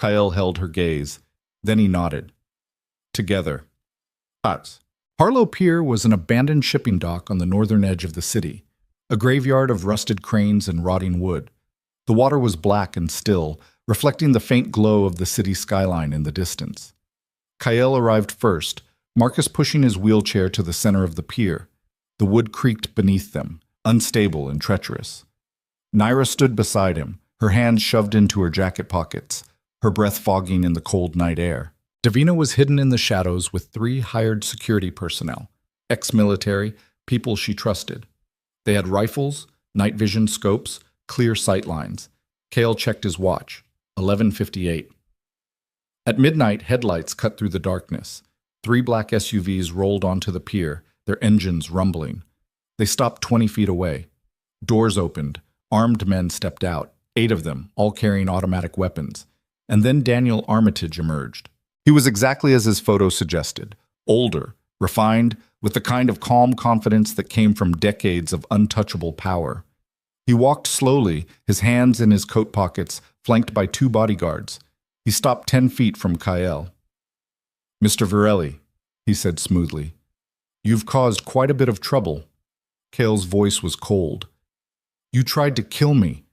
Kael held her gaze. Then he nodded. "Together." Harlow Pier was an abandoned shipping dock on the northern edge of the city, a graveyard of rusted cranes and rotting wood. The water was black and still, reflecting the faint glow of the city skyline in the distance. Kyle arrived first, Marcus pushing his wheelchair to the center of the pier. The wood creaked beneath them, unstable and treacherous. Naira stood beside him, her hands shoved into her jacket pockets, her breath fogging in the cold night air. Davina was hidden in the shadows with 3 hired security personnel, ex-military, people she trusted. They had rifles, night vision scopes, clear sight lines. Cale checked his watch, 11:58. At midnight, headlights cut through the darkness. 3 black SUVs rolled onto the pier, their engines rumbling. They stopped 20 feet away. Doors opened. Armed men stepped out, 8 of them, all carrying automatic weapons. And then Daniel Armitage emerged. He was exactly as his photo suggested, older, refined, with the kind of calm confidence that came from decades of untouchable power. He walked slowly, his hands in his coat pockets, flanked by 2 bodyguards. He stopped 10 feet from Kyle. "Mr. Varelli," he said smoothly, "you've caused quite a bit of trouble." Cale's voice was cold. "You tried to kill me.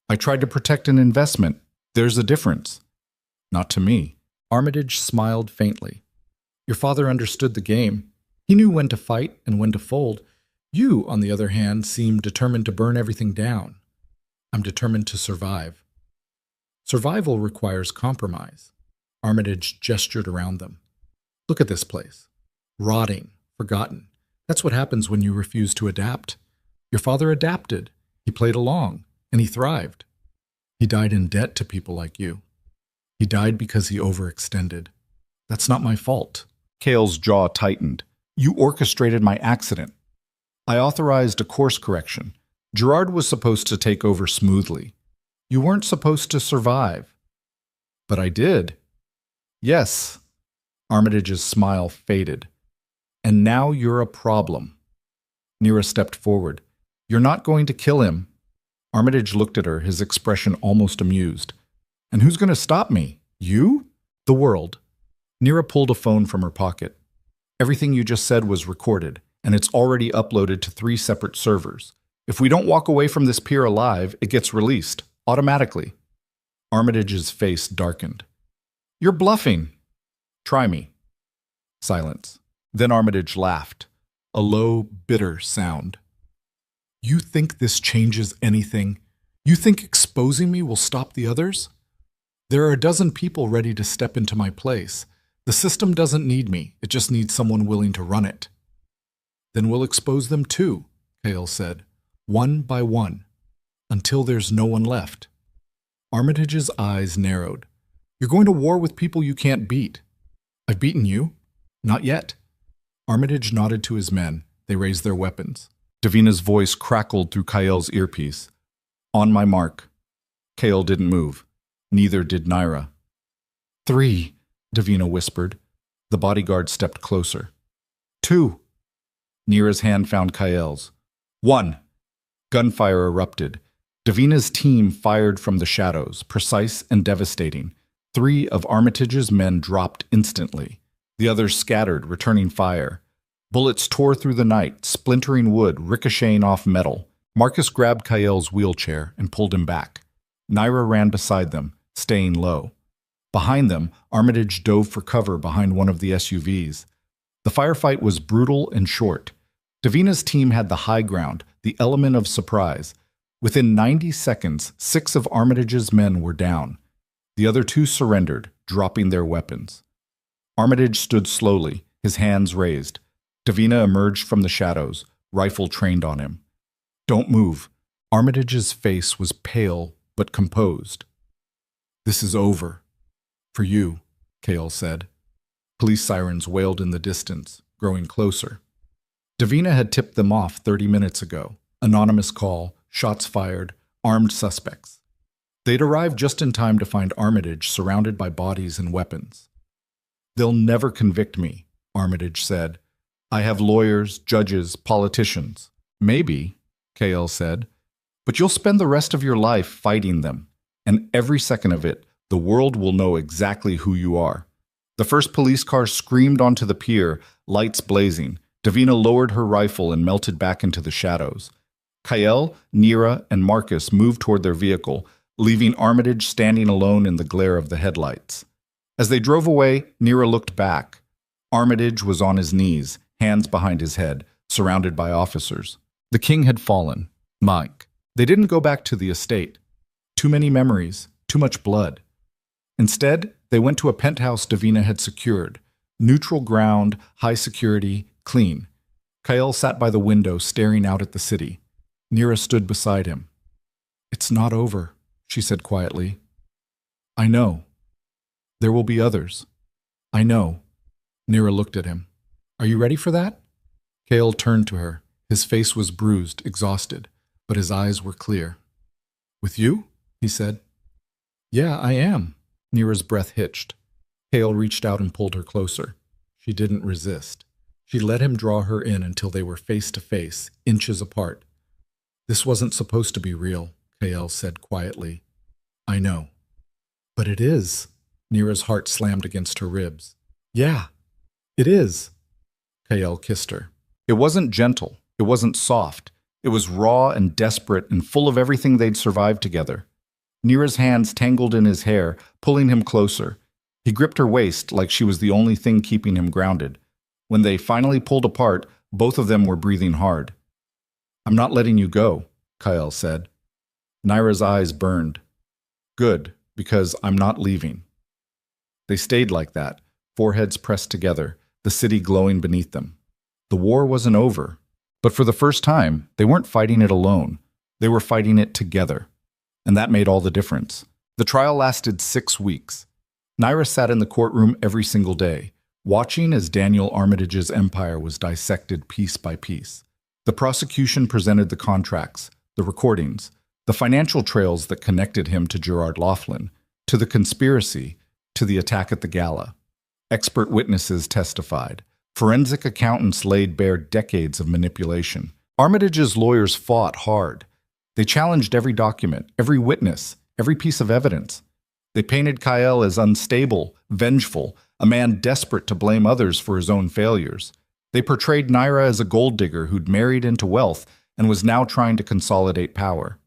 I tried to protect an investment. There's a difference." "Not to me." Armitage smiled faintly. "Your father understood the game. He knew when to fight and when to fold. You, on the other hand, seem determined to burn everything down. I'm determined to survive." "Survival requires compromise." Armitage gestured around them. "Look at this place. Rotting, forgotten. That's what happens when you refuse to adapt. Your father adapted. He played along, and he thrived. He died in debt to people like you. He died because he overextended. That's not my fault." Cale's jaw tightened. "You orchestrated my accident. I authorized a course correction. Gerard was supposed to take over smoothly. You weren't supposed to survive." "But I did." "Yes." Armitage's smile faded. "And now you're a problem." Nira stepped forward. "You're not going to kill him." Armitage looked at her, his expression almost amused. "And who's going to stop me? You?" "The world." Nira pulled a phone from her pocket. "Everything you just said was recorded, and it's already uploaded to 3 separate servers. If we don't walk away from this pier alive, it gets released, automatically." Armitage's face darkened. "You're bluffing." "Try me." Silence. Then Armitage laughed, a low, bitter sound. "You think this changes anything? You think exposing me will stop the others? There are a dozen people ready to step into my place. The system doesn't need me, it just needs someone willing to run it." "Then we'll expose them too," Cale said, "one by one, until there's no one left." Armitage's eyes narrowed. "You're going to war with people you can't beat." "I've beaten you." "Not yet." Armitage nodded to his men. They raised their weapons. Davina's voice crackled through Kyle's earpiece. "On my mark." Cale didn't move. Neither did Naira. "3, Davina whispered. The bodyguard stepped closer. 2. Nira's hand found Kyle's. 1. Gunfire erupted. Davina's team fired from the shadows, precise and devastating. 3 of Armitage's men dropped instantly. The others scattered, returning fire. Bullets tore through the night, splintering wood, ricocheting off metal. Marcus grabbed Kyle's wheelchair and pulled him back. Naira ran beside them, staying low. Behind them, Armitage dove for cover behind one of the SUVs. The firefight was brutal and short. Davina's team had the high ground, the element of surprise. Within 90 seconds, 6 of Armitage's men were down. The other 2 surrendered, dropping their weapons. Armitage stood slowly, his hands raised. Davina emerged from the shadows, rifle trained on him. "Don't move." Armitage's face was pale but composed. "This is over. For you," Cale said. Police sirens wailed in the distance, growing closer. Davina had tipped them off 30 minutes ago. Anonymous call, shots fired, armed suspects. They'd arrived just in time to find Armitage surrounded by bodies and weapons. "They'll never convict me," Armitage said. "I have lawyers, judges, politicians." "Maybe," Cale said, "but you'll spend the rest of your life fighting them, and every second of it, the world will know exactly who you are." The first police car screamed onto the pier, lights blazing. Davina lowered her rifle and melted back into the shadows. Kyle, Nira, and Marcus moved toward their vehicle, leaving Armitage standing alone in the glare of the headlights. As they drove away, Nira looked back. Armitage was on his knees, hands behind his head, surrounded by officers. The king had fallen. Mike. They didn't go back to the estate. Too many memories, too much blood. Instead, they went to a penthouse Davina had secured. Neutral ground, high security, clean. Kyle sat by the window, staring out at the city. Nira stood beside him. "It's not over," she said quietly. "I know. There will be others. I know." Nira looked at him. "Are you ready for that?" Kale turned to her. His face was bruised, exhausted, but his eyes were clear. "With you?" he said. "Yeah, I am." Nira's breath hitched. Kale reached out and pulled her closer. She didn't resist. She let him draw her in until they were face to face, inches apart. "This wasn't supposed to be real," Kale said quietly. "I know." "But it is." Nira's heart slammed against her ribs. "Yeah, it is." Kale kissed her. It wasn't gentle. It wasn't soft. It was raw and desperate and full of everything they'd survived together. Nira's hands tangled in his hair, pulling him closer. He gripped her waist like she was the only thing keeping him grounded. When they finally pulled apart, both of them were breathing hard. "I'm not letting you go," Kyle said. Nira's eyes burned. "Good, because I'm not leaving." They stayed like that, foreheads pressed together, the city glowing beneath them. The war wasn't over, but for the first time, they weren't fighting it alone. They were fighting it together. And that made all the difference. The trial lasted 6 weeks. Nira sat in the courtroom every single day, watching as Daniel Armitage's empire was dissected piece by piece. The prosecution presented the contracts, the recordings, the financial trails that connected him to Gerard Laughlin, to the conspiracy, to the attack at the gala. Expert witnesses testified. Forensic accountants laid bare decades of manipulation. Armitage's lawyers fought hard. They challenged every document, every witness, every piece of evidence. They painted Kyle as unstable, vengeful, a man desperate to blame others for his own failures. They portrayed Nira as a gold digger who'd married into wealth and was now trying to consolidate power.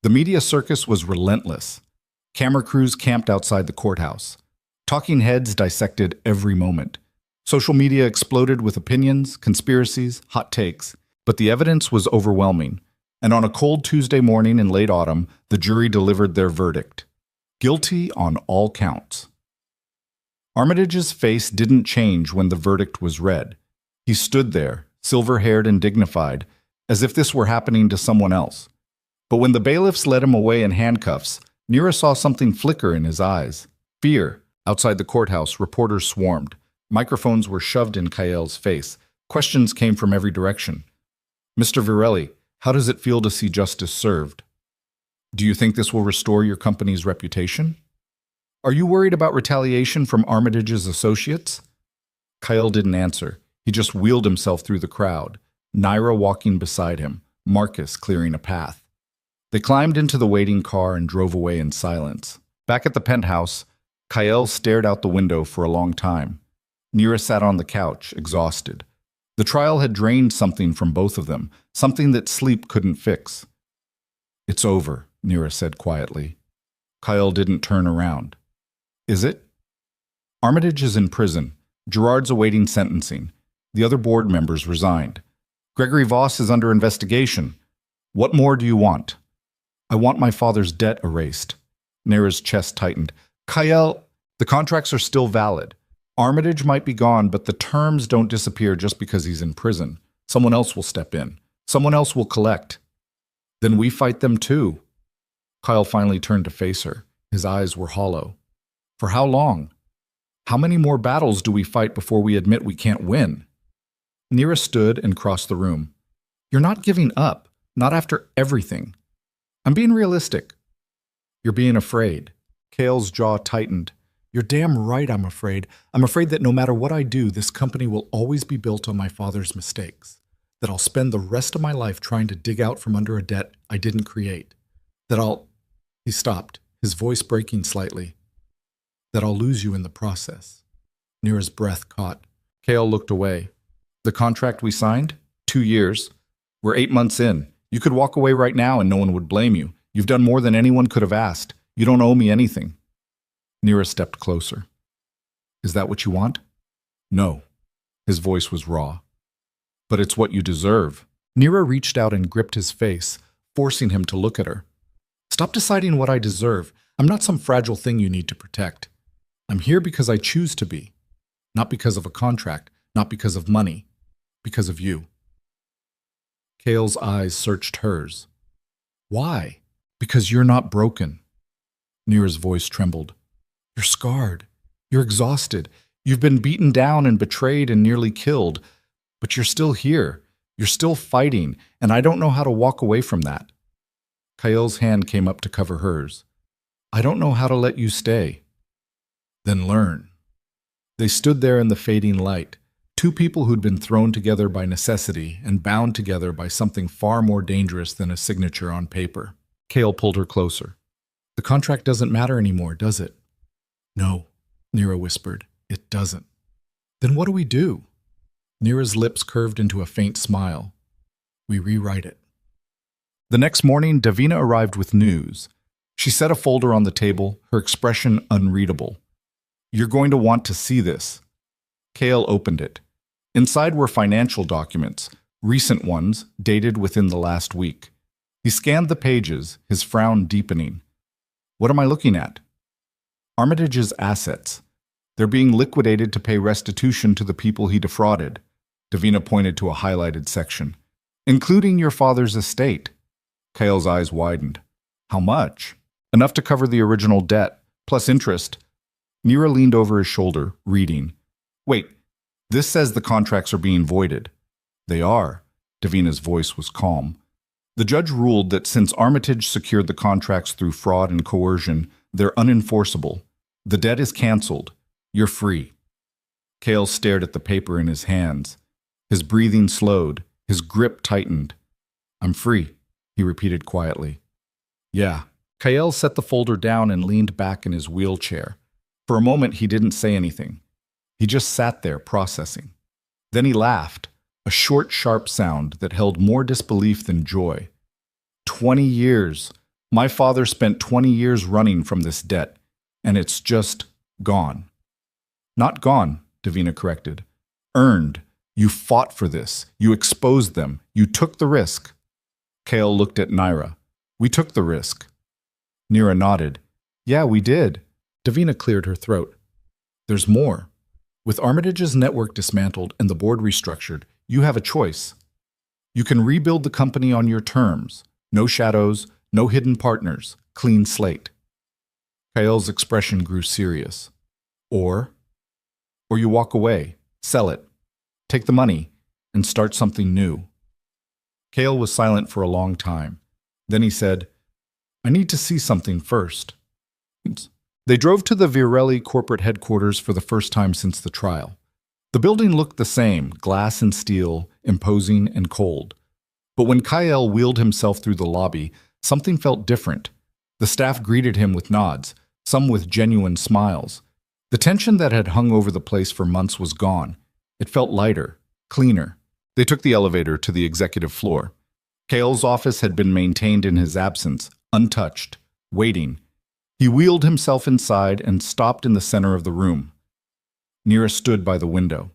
The media circus was relentless. Camera crews camped outside the courthouse. Talking heads dissected every moment. Social media exploded with opinions, conspiracies, hot takes, but the evidence was overwhelming. And on a cold Tuesday morning in late autumn, the jury delivered their verdict. Guilty on all counts. Armitage's face didn't change when the verdict was read. He stood there, silver-haired and dignified, as if this were happening to someone else. But when the bailiffs led him away in handcuffs, Nira saw something flicker in his eyes. Fear. Outside the courthouse, reporters swarmed. Microphones were shoved in Kael's face. Questions came from every direction. "Mr. Virelli, how does it feel to see justice served? Do you think this will restore your company's reputation? Are you worried about retaliation from Armitage's associates?" Kyle didn't answer. He just wheeled himself through the crowd, Nira walking beside him, Marcus clearing a path. They climbed into the waiting car and drove away in silence. Back at the penthouse, Kyle stared out the window for a long time. Nira sat on the couch, exhausted. The trial had drained something from both of them, something that sleep couldn't fix. "It's over," Nira said quietly. Kyle didn't turn around. "Is it?" "Armitage is in prison. Gerard's awaiting sentencing. The other board members resigned. Gregory Voss is under investigation. What more do you want?" "I want my father's debt erased." Nira's chest tightened. "Kyle, the contracts are still valid. Armitage might be gone, but the terms don't disappear just because he's in prison. Someone else will step in. Someone else will collect." "Then we fight them too." Kyle finally turned to face her. His eyes were hollow. "For how long? How many more battles do we fight before we admit we can't win?" Nira stood and crossed the room. "You're not giving up, not after everything. I'm being realistic." "You're being afraid." Kale's jaw tightened. "You're damn right I'm afraid. I'm afraid that no matter what I do, this company will always be built on my father's mistakes. That I'll spend the rest of my life trying to dig out from under a debt I didn't create. That I'll—" He stopped, his voice breaking slightly. "That I'll lose you in the process." Nira's breath caught. Kale looked away. "The contract we signed? 2 years. We're 8 months in. You could walk away right now and no one would blame you. You've done more than anyone could have asked. You don't owe me anything." Nira stepped closer. Is that what you want? No. His voice was raw. But it's what you deserve. Nira reached out and gripped his face, forcing him to look at her. Stop deciding what I deserve. I'm not some fragile thing you need to protect. I'm here because I choose to be. Not because of a contract, not because of money, because of you. Kale's eyes searched hers. Why? Because you're not broken. Nira's voice trembled. You're scarred. You're exhausted. You've been beaten down and betrayed and nearly killed. But you're still here. You're still fighting, and I don't know how to walk away from that. Kale's hand came up to cover hers. I don't know how to let you stay. Then learn. They stood there in the fading light, two people who'd been thrown together by necessity and bound together by something far more dangerous than a signature on paper. Kale pulled her closer. The contract doesn't matter anymore, does it? No, Nira whispered. It doesn't. Then what do we do? Nira's lips curved into a faint smile. We rewrite it. The next morning, Davina arrived with news. She set a folder on the table, her expression unreadable. You're going to want to see this. Kale opened it. Inside were financial documents, recent ones, dated within the last week. He scanned the pages, his frown deepening. What am I looking at? Armitage's assets. They're being liquidated to pay restitution to the people he defrauded. Davina pointed to a highlighted section. Including your father's estate. Kale's eyes widened. How much? Enough to cover the original debt, plus interest. Nira leaned over his shoulder, reading. Wait, this says the contracts are being voided. They are. Davina's voice was calm. The judge ruled that since Armitage secured the contracts through fraud and coercion, they're unenforceable. The debt is canceled. You're free. Kale stared at the paper in his hands. His breathing slowed, his grip tightened. I'm free, he repeated quietly. Yeah. Kale set the folder down and leaned back in his wheelchair. For a moment, he didn't say anything. He just sat there, processing. Then he laughed, a short, sharp sound that held more disbelief than joy. 20 years. My father spent 20 years running from this debt, and it's just gone. Not gone, Davina corrected. Earned. You fought for this. You exposed them. You took the risk. Kale looked at Nira. We took the risk. Nira nodded. Yeah, we did. Davina cleared her throat. There's more. With Armitage's network dismantled and the board restructured, you have a choice. You can rebuild the company on your terms. No shadows, no hidden partners, clean slate. Kale's expression grew serious. Or you walk away, sell it, take the money, and start something new. Kale was silent for a long time. Then he said, I need to see something first. They drove to the Virelli corporate headquarters for the first time since the trial. The building looked the same, glass and steel, imposing and cold. But when Kyle wheeled himself through the lobby, something felt different. The staff greeted him with nods, some with genuine smiles. The tension that had hung over the place for months was gone. It felt lighter, cleaner. They took the elevator to the executive floor. Kale's office had been maintained in his absence, untouched, waiting. He wheeled himself inside and stopped in the center of the room. Nira stood by the window.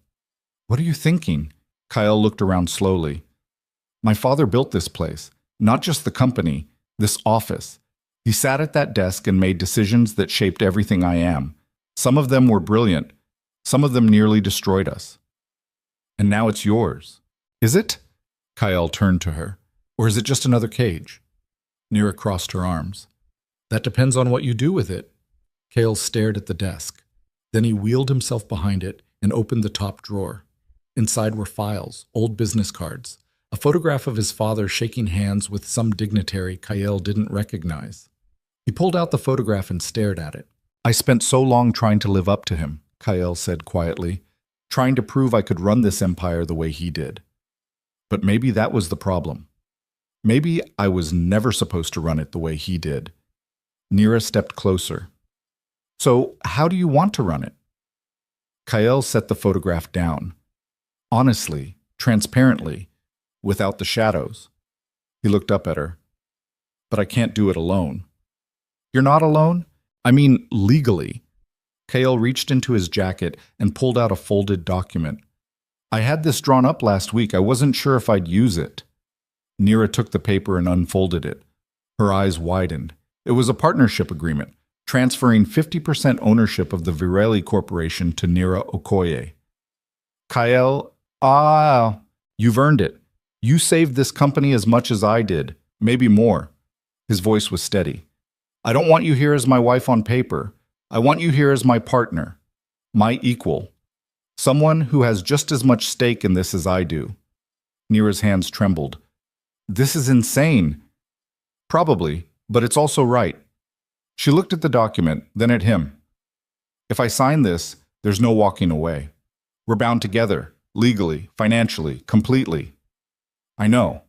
What are you thinking? Kyle looked around slowly. My father built this place, not just the company, this office. He sat at that desk and made decisions that shaped everything I am. Some of them were brilliant. Some of them nearly destroyed us. And now it's yours. Is it? Kyle turned to her. Or is it just another cage? Nira crossed her arms. That depends on what you do with it. Kale stared at the desk. Then he wheeled himself behind it and opened the top drawer. Inside were files, old business cards, a photograph of his father shaking hands with some dignitary Kyle didn't recognize. He pulled out the photograph and stared at it. I spent so long trying to live up to him, Kyle said quietly, trying to prove I could run this empire the way he did. But maybe that was the problem. Maybe I was never supposed to run it the way he did. Nira stepped closer. So how do you want to run it? Kyle set the photograph down. Honestly, transparently, without the shadows. He looked up at her. But I can't do it alone. You're not alone? I mean, legally. Kale reached into his jacket and pulled out a folded document. I had this drawn up last week. I wasn't sure if I'd use it. Neera took the paper and unfolded it. Her eyes widened. It was a partnership agreement, transferring 50% ownership of the Virelli Corporation to Neera Okoye. Kyle, you've earned it. You saved this company as much as I did, maybe more. His voice was steady. I don't want you here as my wife on paper. I want you here as my partner, my equal, someone who has just as much stake in this as I do. Neera's hands trembled. This is insane. Probably, but it's also right. She looked at the document, then at him. If I sign this, there's no walking away. We're bound together, legally, financially, completely. I know.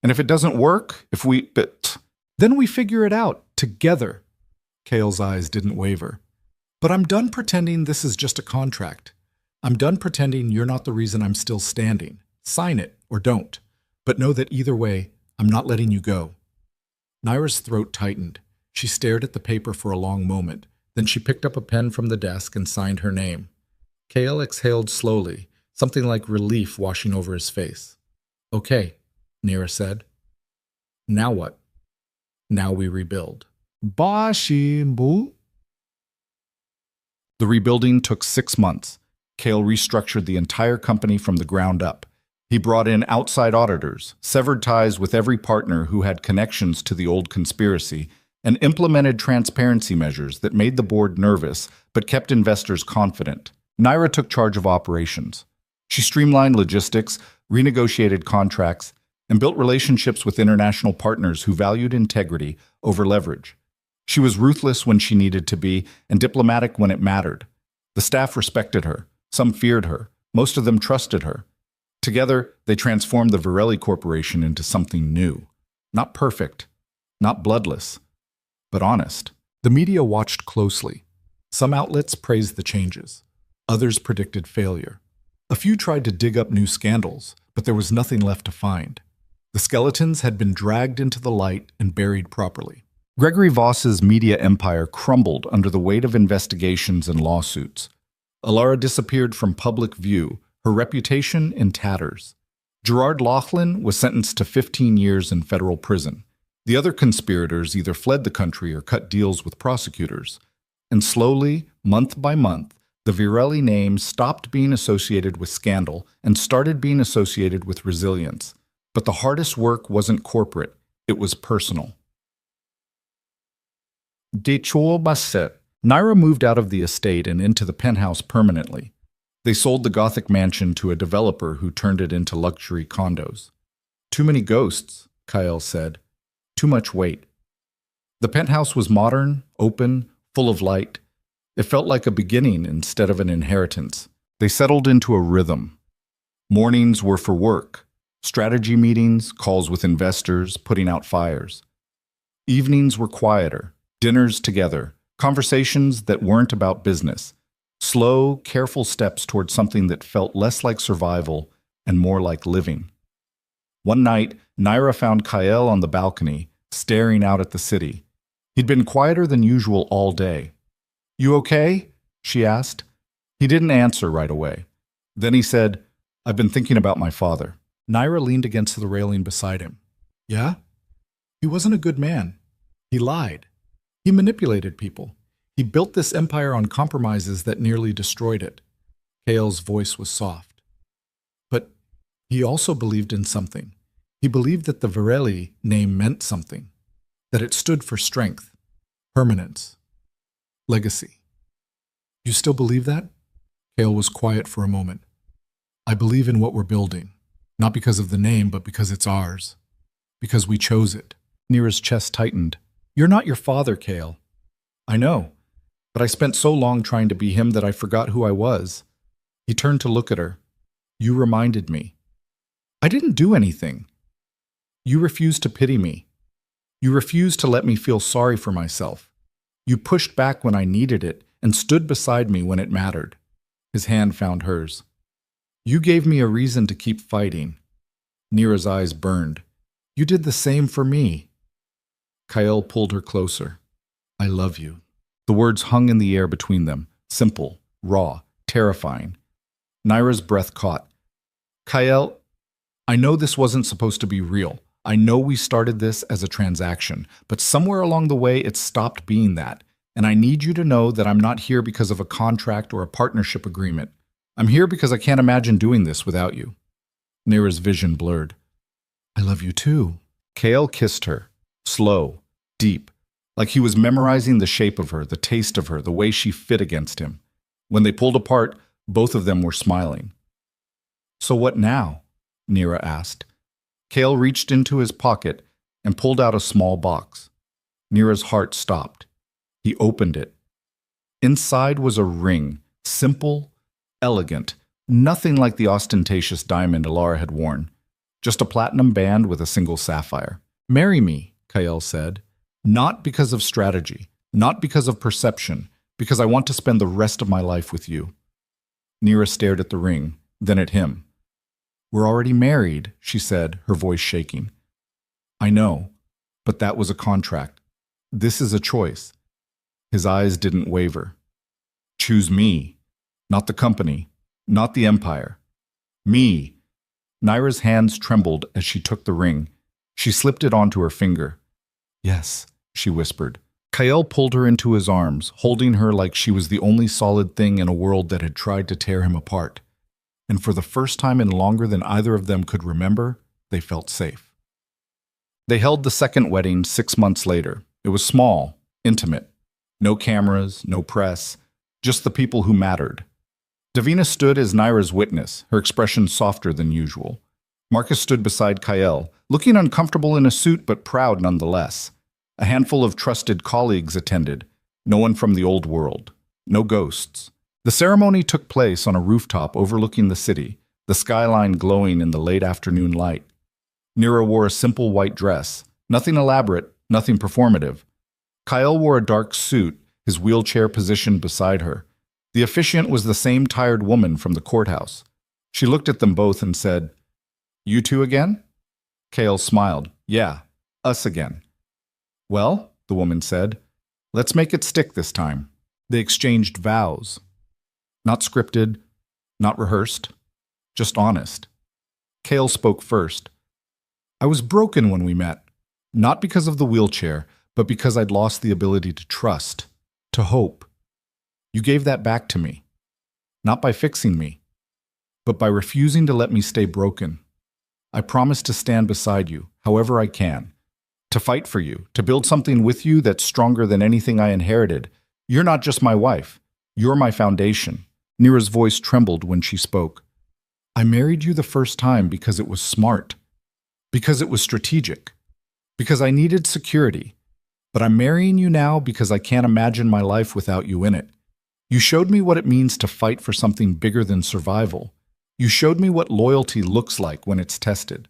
And if it doesn't work, then we figure it out, together. Kale's eyes didn't waver. But I'm done pretending this is just a contract. I'm done pretending you're not the reason I'm still standing. Sign it, or don't. But know that either way, I'm not letting you go. Naira's throat tightened. She stared at the paper for a long moment. Then she picked up a pen from the desk and signed her name. Kale exhaled slowly, something like relief washing over his face. Okay, Neera said. Now what? Now we rebuild. Bashimbu. The rebuilding took 6 months. Kale restructured the entire company from the ground up. He brought in outside auditors, severed ties with every partner who had connections to the old conspiracy, and implemented transparency measures that made the board nervous but kept investors confident. Neera took charge of operations. She streamlined logistics, renegotiated contracts, and built relationships with international partners who valued integrity over leverage. She was ruthless when she needed to be and diplomatic when it mattered. The staff respected her. Some feared her. Most of them trusted her. Together, they transformed the Virelli Corporation into something new. Not perfect, not bloodless, but honest. The media watched closely. Some outlets praised the changes. Others predicted failure. A few tried to dig up new scandals, but there was nothing left to find. The skeletons had been dragged into the light and buried properly. Gregory Voss's media empire crumbled under the weight of investigations and lawsuits. Alara disappeared from public view, her reputation in tatters. Gerard Laughlin was sentenced to 15 years in federal prison. The other conspirators either fled the country or cut deals with prosecutors. And slowly, month by month, the Virelli name stopped being associated with scandal and started being associated with resilience. But the hardest work wasn't corporate, it was personal. Neera moved out of the estate and into the penthouse permanently. They sold the Gothic mansion to a developer who turned it into luxury condos. Too many ghosts, Kyle said. Too much weight. The penthouse was modern, open, full of light. It felt like a beginning instead of an inheritance. They settled into a rhythm. Mornings were for work, strategy meetings, calls with investors, putting out fires. Evenings were quieter, dinners together, conversations that weren't about business. Slow, careful steps toward something that felt less like survival and more like living. One night, Neera found Kyle on the balcony, staring out at the city. He'd been quieter than usual all day. You okay? She asked. He didn't answer right away. Then he said, I've been thinking about my father. Neera leaned against the railing beside him. Yeah? He wasn't a good man. He lied. He manipulated people. He built this empire on compromises that nearly destroyed it. Kale's voice was soft. But he also believed in something. He believed that the Virelli name meant something, that it stood for strength, permanence, legacy. You still believe that? Kale was quiet for a moment. I believe in what we're building, not because of the name, but because it's ours, because we chose it. Neera's chest tightened. You're not your father, Kale. I know, but I spent so long trying to be him that I forgot who I was. He turned to look at her. You reminded me. I didn't do anything. You refused to pity me. You refused to let me feel sorry for myself. You pushed back when I needed it and stood beside me when it mattered. His hand found hers. You gave me a reason to keep fighting. Neera's eyes burned. You did the same for me. Kyle pulled her closer. I love you. The words hung in the air between them, simple, raw, terrifying. Naira's breath caught. Kyle, I know this wasn't supposed to be real. I know we started this as a transaction, but somewhere along the way it stopped being that. And I need you to know that I'm not here because of a contract or a partnership agreement. I'm here because I can't imagine doing this without you. Naira's vision blurred. I love you too. Kale kissed her, slow, deep, like he was memorizing the shape of her, the taste of her, the way she fit against him. When they pulled apart, both of them were smiling. So what now? Naira asked. Kale reached into his pocket and pulled out a small box. Naira's heart stopped. He opened it. Inside was a ring, simple, elegant, nothing like the ostentatious diamond Alara had worn. Just a platinum band with a single sapphire. Marry me, Kyle said. Not because of strategy, not because of perception, because I want to spend the rest of my life with you. Naira stared at the ring, then at him. We're already married, she said, her voice shaking. I know, but that was a contract. This is a choice. His eyes didn't waver. Choose me, not the company, not the empire. Me. Naira's hands trembled as she took the ring. She slipped it onto her finger. Yes, she whispered. Kyle pulled her into his arms, holding her like she was the only solid thing in a world that had tried to tear him apart. And for the first time in longer than either of them could remember, they felt safe. They held the second wedding 6 months later. It was small, intimate. No cameras, no press, just the people who mattered. Davina stood as Naira's witness, her expression softer than usual. Marcus stood beside Kyle, looking uncomfortable in a suit but proud nonetheless. A handful of trusted colleagues attended, no one from the old world, no ghosts. The ceremony took place on a rooftop overlooking the city, the skyline glowing in the late afternoon light. Naira wore a simple white dress, nothing elaborate, nothing performative. Kyle wore a dark suit, his wheelchair positioned beside her. The officiant was the same tired woman from the courthouse. She looked at them both and said, You two again? Kale smiled. Yeah, us again. Well, the woman said, let's make it stick this time. They exchanged vows. Not scripted, not rehearsed, just honest. Kale spoke first. I was broken when we met, not because of the wheelchair, but because I'd lost the ability to trust, to hope. You gave that back to me, not by fixing me, but by refusing to let me stay broken. I promise to stand beside you, however I can, to fight for you, to build something with you that's stronger than anything I inherited. You're not just my wife, you're my foundation. Naira's voice trembled when she spoke. I married you the first time because it was smart, because it was strategic, because I needed security. But I'm marrying you now because I can't imagine my life without you in it. You showed me what it means to fight for something bigger than survival. You showed me what loyalty looks like when it's tested.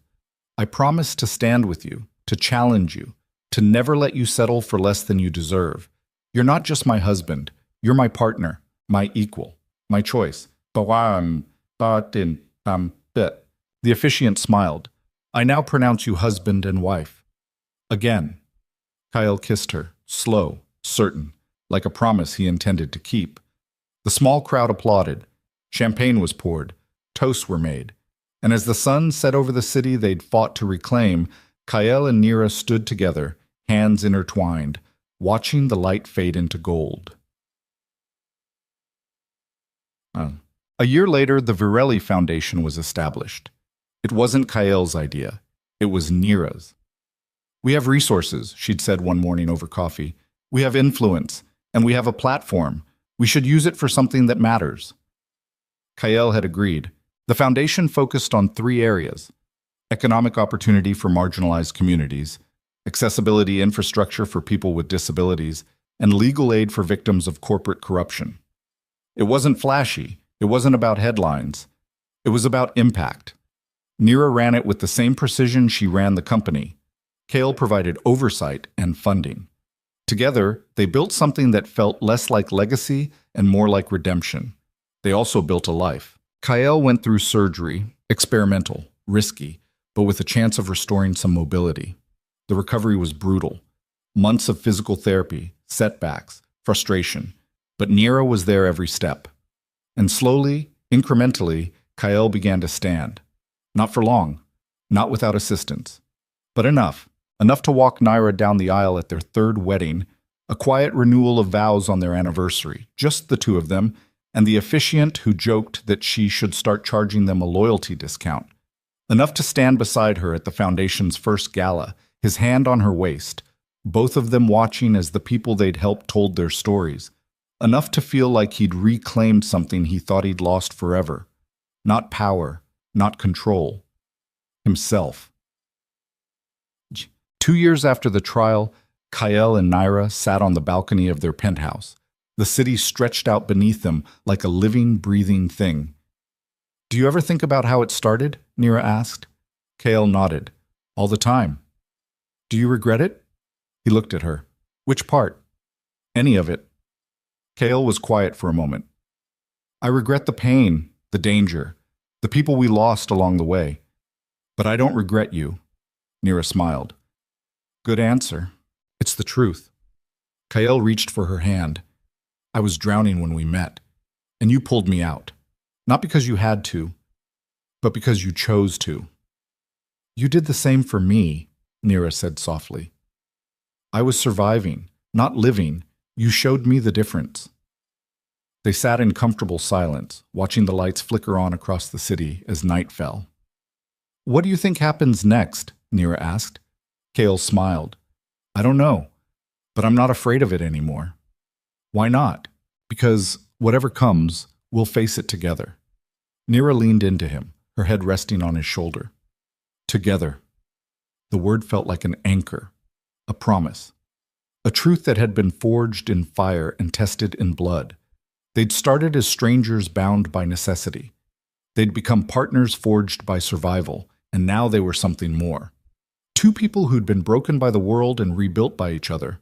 I promise to stand with you, to challenge you, to never let you settle for less than you deserve. You're not just my husband. You're my partner, my equal, my choice. The officiant smiled. I now pronounce you husband and wife. Again. Kyle kissed her, slow, certain, like a promise he intended to keep. The small crowd applauded. Champagne was poured. Toasts were made. And as the sun set over the city they'd fought to reclaim, Kyle and Naira stood together, hands intertwined, watching the light fade into gold. A year later, the Virelli Foundation was established. It wasn't Kyle's idea. It was Naira's. We have resources, she'd said one morning over coffee. We have influence, and we have a platform. We should use it for something that matters. Kyle had agreed. The foundation focused on 3 areas: economic opportunity for marginalized communities, accessibility infrastructure for people with disabilities, and legal aid for victims of corporate corruption. It wasn't flashy. It wasn't about headlines. It was about impact. Naira ran it with the same precision she ran the company. Kale provided oversight and funding. Together, they built something that felt less like legacy and more like redemption. They also built a life. Kyle went through surgery, experimental, risky, but with a chance of restoring some mobility. The recovery was brutal. Months of physical therapy, setbacks, frustration, but Nira was there every step. And slowly, incrementally, Kael began to stand. Not for long, not without assistance, but enough to walk Nira down the aisle at their third wedding, a quiet renewal of vows on their anniversary, just the two of them, and the officiant who joked that she should start charging them a loyalty discount. Enough to stand beside her at the Foundation's first gala, his hand on her waist, both of them watching as the people they'd helped told their stories. Enough to feel like he'd reclaimed something he thought he'd lost forever. Not power, not control. Himself. 2 years after the trial, Kael and Nira sat on the balcony of their penthouse. The city stretched out beneath them like a living, breathing thing. "Do you ever think about how it started?" Nira asked. Kael nodded. "All the time." "Do you regret it?" He looked at her. "Which part?" "Any of it." Kael was quiet for a moment. "I regret the pain, the danger, the people we lost along the way. But I don't regret you." Nira smiled. "Good answer. It's the truth." Kael reached for her hand. "I was drowning when we met, and you pulled me out. Not because you had to, but because you chose to." "You did the same for me," Nira said softly. "I was surviving, not living. You showed me the difference." They sat in comfortable silence, watching the lights flicker on across the city as night fell. "What do you think happens next?" Nira asked. Kael smiled. "I don't know, but I'm not afraid of it anymore." "Why not?" "Because whatever comes, we'll face it together." Nira leaned into him, her head resting on his shoulder. Together. The word felt like an anchor, a promise, a truth that had been forged in fire and tested in blood. They'd started as strangers bound by necessity. They'd become partners forged by survival, and now they were something more. Two people who'd been broken by the world and rebuilt by each other.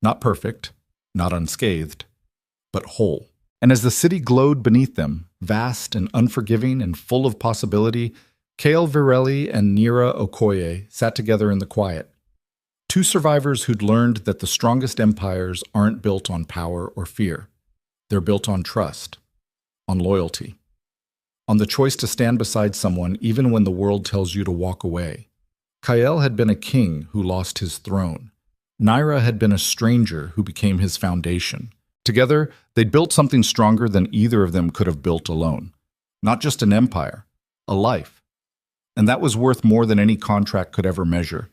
Not perfect, not unscathed, but whole. And as the city glowed beneath them, vast and unforgiving and full of possibility, Kael Virelli and Nira Okoye sat together in the quiet. Two survivors who'd learned that the strongest empires aren't built on power or fear. They're built on trust, on loyalty, on the choice to stand beside someone even when the world tells you to walk away. Kael had been a king who lost his throne. Nira had been a stranger who became his foundation. Together, they'd built something stronger than either of them could have built alone. Not just an empire, a life. And that was worth more than any contract could ever measure.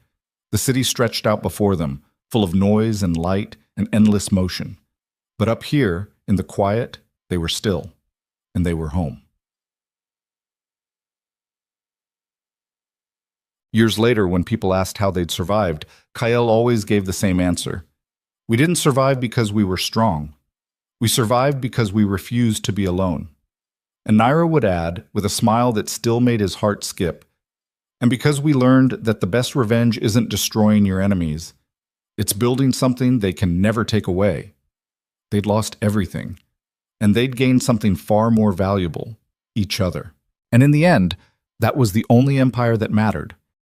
The city stretched out before them, full of noise and light and endless motion. But up here, in the quiet, they were still, and they were home. Years later, when people asked how they'd survived, Kael always gave the same answer. "We didn't survive because we were strong. We survived because we refused to be alone." And Nira would add, with a smile that still made his heart skip, "And because we learned that the best revenge isn't destroying your enemies, it's building something they can never take away." They'd lost everything, and they'd gained something far more valuable, each other. And in the end, that was the only empire that mattered.